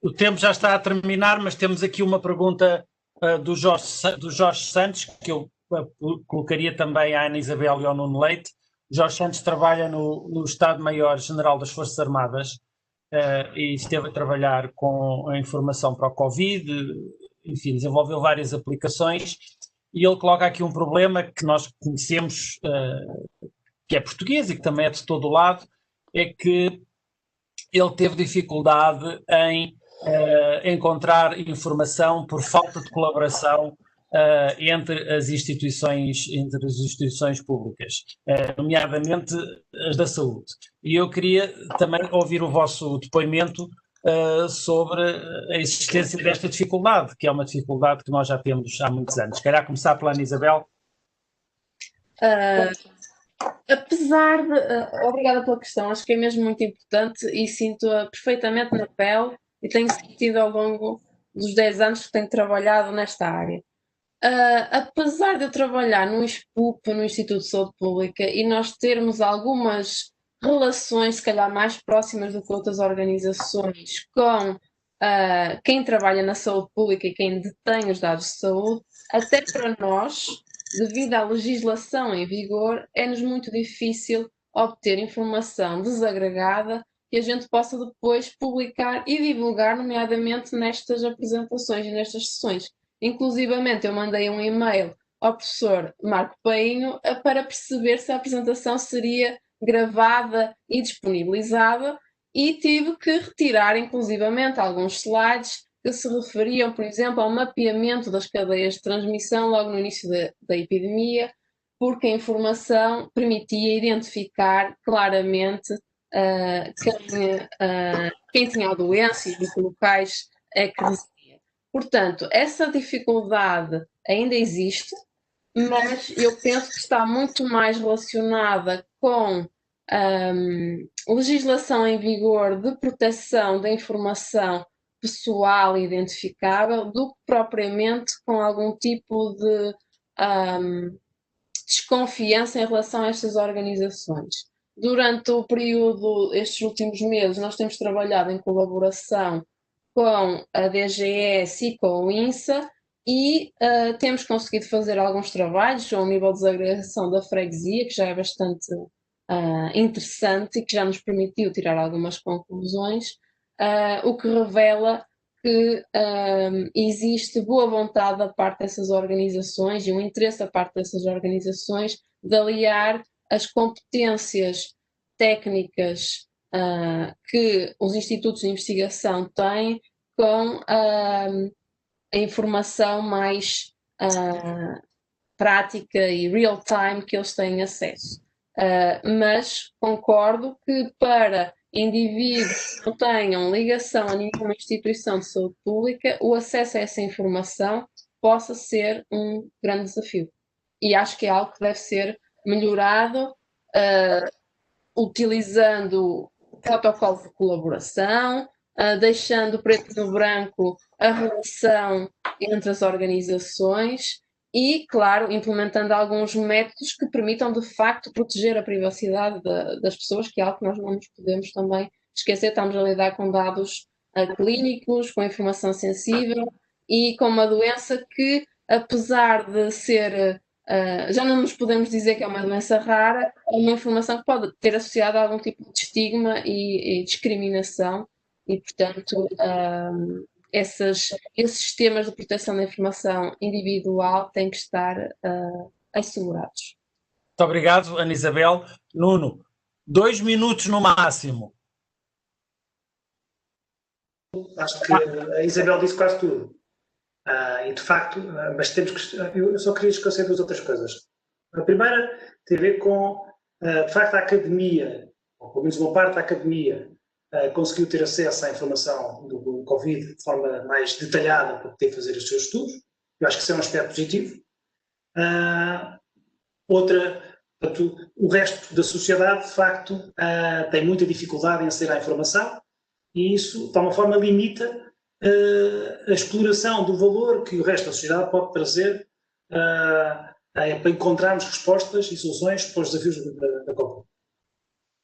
o tempo já está a terminar, mas temos aqui uma pergunta do Jorge Santos, que eu colocaria também à Ana Isabel e ao Nuno Leite. Jorge Santos trabalha no Estado-Maior-General das Forças Armadas e esteve a trabalhar com a informação para o Covid, enfim, desenvolveu várias aplicações e ele coloca aqui um problema que nós conhecemos, que é português e que também é de todo o lado, é que ele teve dificuldade em encontrar informação por falta de colaboração entre as instituições públicas, nomeadamente as da saúde. E eu queria também ouvir o vosso depoimento sobre a existência desta dificuldade, que é uma dificuldade que nós já temos há muitos anos. Queria começar pela Ana Isabel. Apesar de... obrigada pela questão, acho que é mesmo muito importante e sinto-a perfeitamente na pele e tenho sentido ao longo dos 10 anos que tenho trabalhado nesta área. Apesar de eu trabalhar no ISPUP, no Instituto de Saúde Pública, e nós termos algumas relações, se calhar mais próximas do que outras organizações, com quem trabalha na saúde pública e quem detém os dados de saúde, até para nós, devido à legislação em vigor, é-nos muito difícil obter informação desagregada que a gente possa depois publicar e divulgar, nomeadamente nestas apresentações e nestas sessões. Inclusivamente, eu mandei um e-mail ao professor Marco Painho para perceber se a apresentação seria gravada e disponibilizada e tive que retirar, inclusivamente, alguns slides que se referiam, por exemplo, ao mapeamento das cadeias de transmissão logo no início da epidemia, porque a informação permitia identificar claramente quem tinha a doença e de que locais é que residia. Portanto, essa dificuldade ainda existe, mas eu penso que está muito mais relacionada com legislação em vigor de proteção da informação pessoal e identificável do que propriamente com algum tipo de desconfiança em relação a estas organizações. Durante o período, estes últimos meses, nós temos trabalhado em colaboração com a DGS e com o INSA e temos conseguido fazer alguns trabalhos ao nível de desagregação da freguesia, que já é bastante interessante e que já nos permitiu tirar algumas conclusões, o que revela que existe boa vontade da parte dessas organizações e um interesse da parte dessas organizações de aliar as competências técnicas que os institutos de investigação têm com a informação mais prática e real-time que eles têm acesso. Mas concordo que para indivíduos que não tenham ligação a nenhuma instituição de saúde pública, o acesso a essa informação possa ser um grande desafio. E acho que é algo que deve ser melhorado, utilizando protocolos de colaboração, deixando preto no branco a relação entre as organizações e, claro, implementando alguns métodos que permitam, de facto, proteger a privacidade das pessoas, que é algo que nós não nos podemos também esquecer. Estamos a lidar com dados clínicos, com informação sensível e com uma doença que, apesar de ser... já não nos podemos dizer que é uma doença rara, é uma informação que pode ter associado a algum tipo de estigma e discriminação e, portanto, esses sistemas de proteção da informação individual têm que estar assegurados. Muito obrigado, Ana Isabel. Nuno, 2 minutos no máximo. Acho que a Isabel disse quase tudo. E de facto, mas temos que. Eu só queria esclarecer duas outras coisas. A primeira tem a ver com, de facto, a academia, ou pelo menos uma parte da academia, conseguiu ter acesso à informação do Covid de forma mais detalhada para poder fazer os seus estudos. Eu acho que isso é um aspecto positivo. Portanto, o resto da sociedade, de facto, tem muita dificuldade em aceder à informação e isso, de alguma forma, limita a exploração do valor que o resto da sociedade pode trazer para encontrarmos respostas e soluções para os desafios da Covid.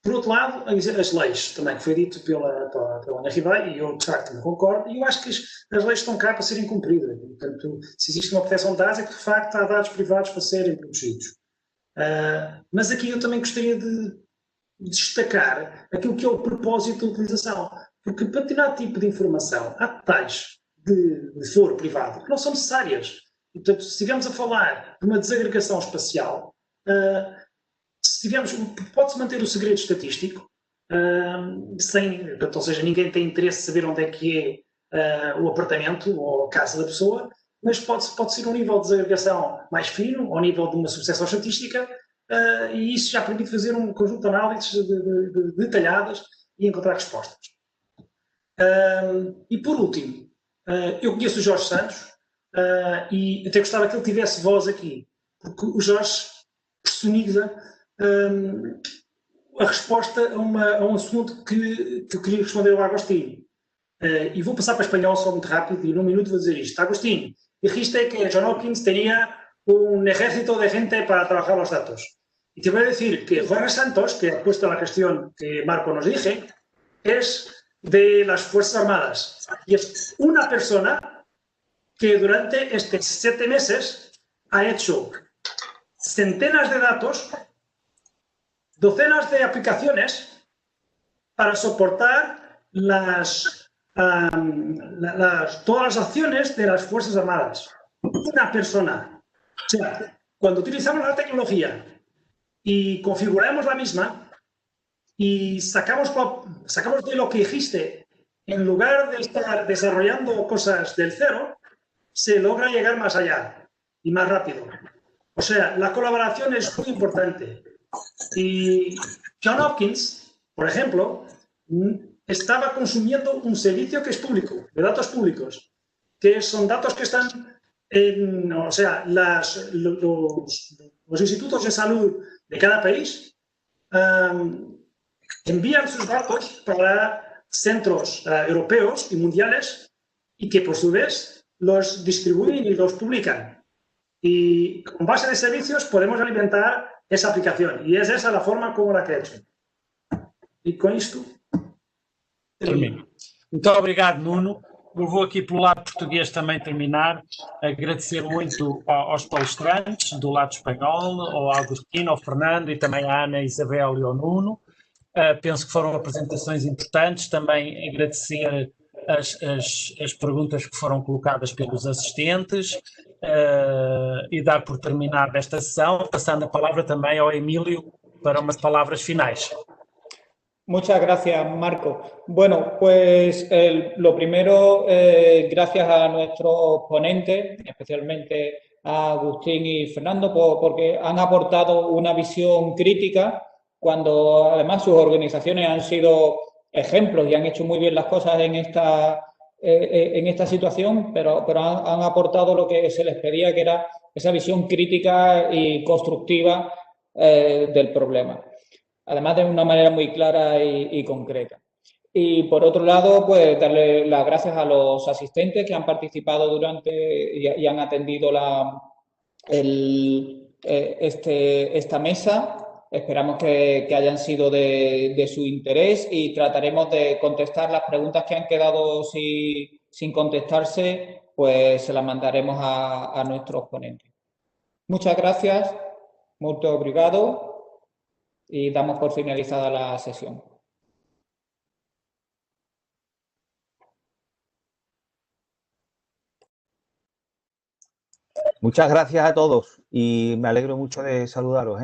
Por outro lado, as leis, também que foi dito pela Ana Ribeiro, e eu de facto não concordo, e eu acho que as leis estão cá para serem cumpridas. Portanto, se existe uma proteção de dados, é que de facto há dados privados para serem protegidos. Mas aqui eu também gostaria de destacar aquilo que é o propósito da utilização. Porque para determinado tipo de informação há detalhes de foro privado que não são necessárias. E, portanto, se estivermos a falar de uma desagregação espacial, pode-se manter o segredo estatístico, portanto, ou seja, ninguém tem interesse em saber onde é que é o apartamento ou a casa da pessoa, mas pode ser um nível de desagregação mais fino, ao nível de uma subseção estatística, e isso já permite fazer um conjunto de análises detalhadas e encontrar respostas. E por último, eu conheço o Jorge Santos e até gostava que ele tivesse voz aqui, porque o Jorge personifica a resposta a um assunto que eu queria responder ao Agostinho. E vou passar para espanhol só muito rápido e num minuto vou dizer isto. Agostinho, dijiste que John Hopkins tenía un ejército de gente para trabajar los datos. Y te voy a decir que Jorge Santos, que ha puesto la cuestión que Marco nos dije, es de las Fuerzas Armadas. Y es una persona que durante estos 7 meses ha hecho centenas de datos, docenas de aplicaciones para soportar todas las acciones de las Fuerzas Armadas. Una persona. O sea, cuando utilizamos la tecnología y configuramos la misma, y sacamos de lo que dijiste, en lugar de estar desarrollando cosas del cero, se logra llegar más allá y más rápido. O sea, la colaboración es muy importante. Y John Hopkins, por ejemplo, estaba consumiendo un servicio que es público, de datos públicos, que son datos que están o sea, los institutos de salud de cada país envían sus datos para centros europeos y mundiales y que por su vez los distribuyen y los publican. Y con base de servicios podemos alimentar essa aplicación. E é essa a forma como la que he hecho. E com isto... Termino. Muito obrigado, Nuno. Eu vou aqui pelo lado português também terminar. Agradecer muito aos palestrantes do lado espanhol, ao Agostinho, ao Fernando e também à Ana, Isabel e ao Nuno. Penso que foram apresentações importantes. Também agradecer as perguntas que foram colocadas pelos assistentes e dar por terminada esta sessão, passando a palavra também ao Emílio para umas palavras finais. Muchas gracias, Marco. Bueno, pues lo primero, gracias a nuestros ponentes, especialmente a Agustín y Fernando, porque han aportado una visión crítica cuando además sus organizaciones han sido ejemplos y han hecho muy bien las cosas en esta situación, pero han aportado lo que se les pedía, que era esa visión crítica y constructiva del problema. Además de una manera muy clara y concreta. Y por otro lado, pues darle las gracias a los asistentes que han participado durante y han atendido esta mesa. Esperamos que hayan sido de su interés y trataremos de contestar las preguntas que han quedado sin contestarse, pues se las mandaremos a nuestros ponentes. Muchas gracias, muito obrigado. Y damos por finalizada la sesión. Muchas gracias a todos y me alegro mucho de saludaros.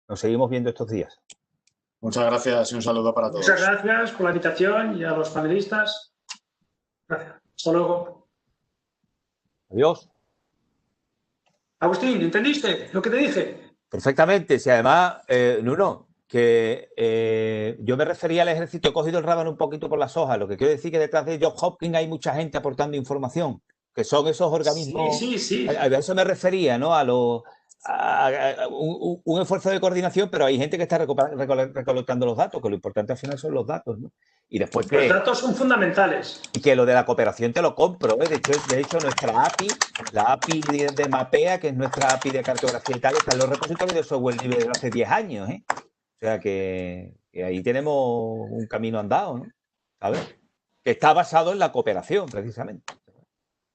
Nos seguimos viendo estos días. Muchas gracias y un saludo para todos. Muchas gracias por la invitación y a los panelistas. Gracias. Hasta luego. Adiós. Agustín, ¿entendiste lo que te dije? Perfectamente. Si además, Nuno, que yo me refería al ejército, he cogido el rábano un poquito por las hojas. Lo que quiero decir que detrás de Johns Hopkins hay mucha gente aportando información, que son esos organismos. Sí. A eso me refería, ¿no? Un esfuerzo de coordinación, pero hay gente que está recolectando los datos, que lo importante al final son los datos, ¿no? Y después los datos son fundamentales. Y que lo de la cooperación te lo compro, ¿eh? De hecho, nuestra API, la API de Mapea, que es nuestra API de cartografía y tal, está en los repositorios de software libre de hace 10 años, ¿eh? O sea que ahí tenemos un camino andado, ¿no? ¿Sabes? Que está basado en la cooperación, precisamente.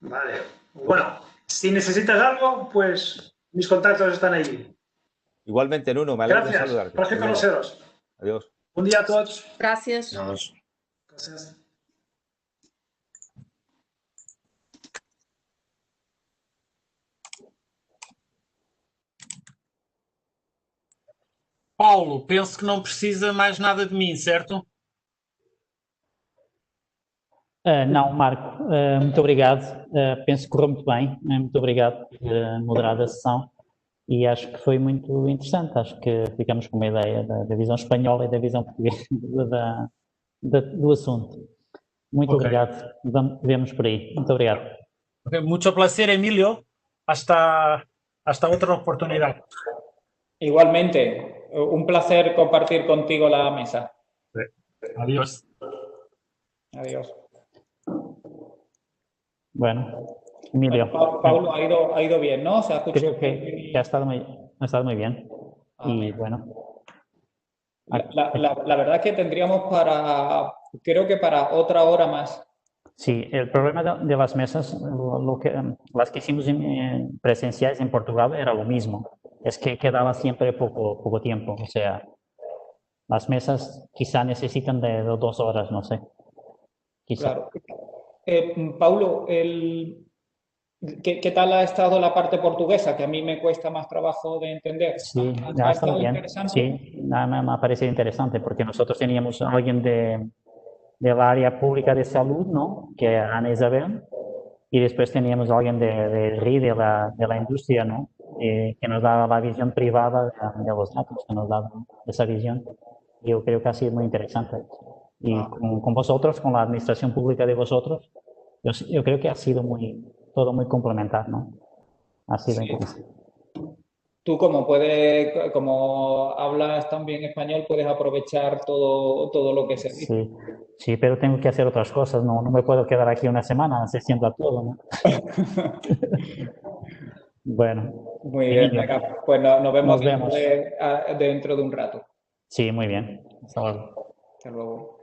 Vale. Bueno, si necesitas algo, pues mis contactos están ahí. Igualmente, Nuno, me alegro de saludarte. Gracias. Placer conoceros. Adiós. Un día a todos. Gracias. Adiós. Gracias. Paulo, penso que não precisa mais nada de mim, certo? Não, Marco, muito obrigado. Penso que correu muito bem. Muito obrigado por moderar a sessão e acho que foi muito interessante. Acho que ficamos com uma ideia da visão espanhola e da visão portuguesa do assunto. Muito obrigado. Vemos por aí. Muito obrigado. Mucho placer, Emilio. Hasta otra oportunidad. Igualmente, un placer compartir contigo la mesa. Adiós. Adiós. Bueno, Emilio. Paulo, ha ido bien, ¿no? ¿Se ha escuchado? Creo que ha estado muy bien. Y bueno. La verdad es que tendríamos creo que para otra hora más. Sí, el problema de las mesas, las que hicimos presenciales en Portugal era lo mismo. Es que quedaba siempre poco tiempo. O sea, las mesas quizá necesitan de 2 horas, no sé. Quizá. Claro. Paulo, ¿qué tal ha estado la parte portuguesa? Que a mí me cuesta más trabajo de entender. Sí, ha estado bien. Sí, me ha parecido interesante porque nosotros teníamos a alguien de la área pública de salud, ¿no? Que era Ana Isabel, y después teníamos a alguien del RI, de la industria, ¿no? Que nos daba la visión privada de los datos, que nos daba esa visión. Yo creo que ha sido muy interesante. Y con vosotros, con la administración pública de vosotros, yo creo que ha sido todo muy complementar, ¿no? Ha sido interesante. tú como hablas también español, puedes aprovechar todo lo que se dice. Sí, sí, pero tengo que hacer otras cosas, no me puedo quedar aquí una semana asistiendo a todo, ¿no? Bueno, Muy bien, Emilio, venga, pues nos vemos nos vemos. dentro de un rato. Sí, muy bien. Hasta luego. Hasta luego.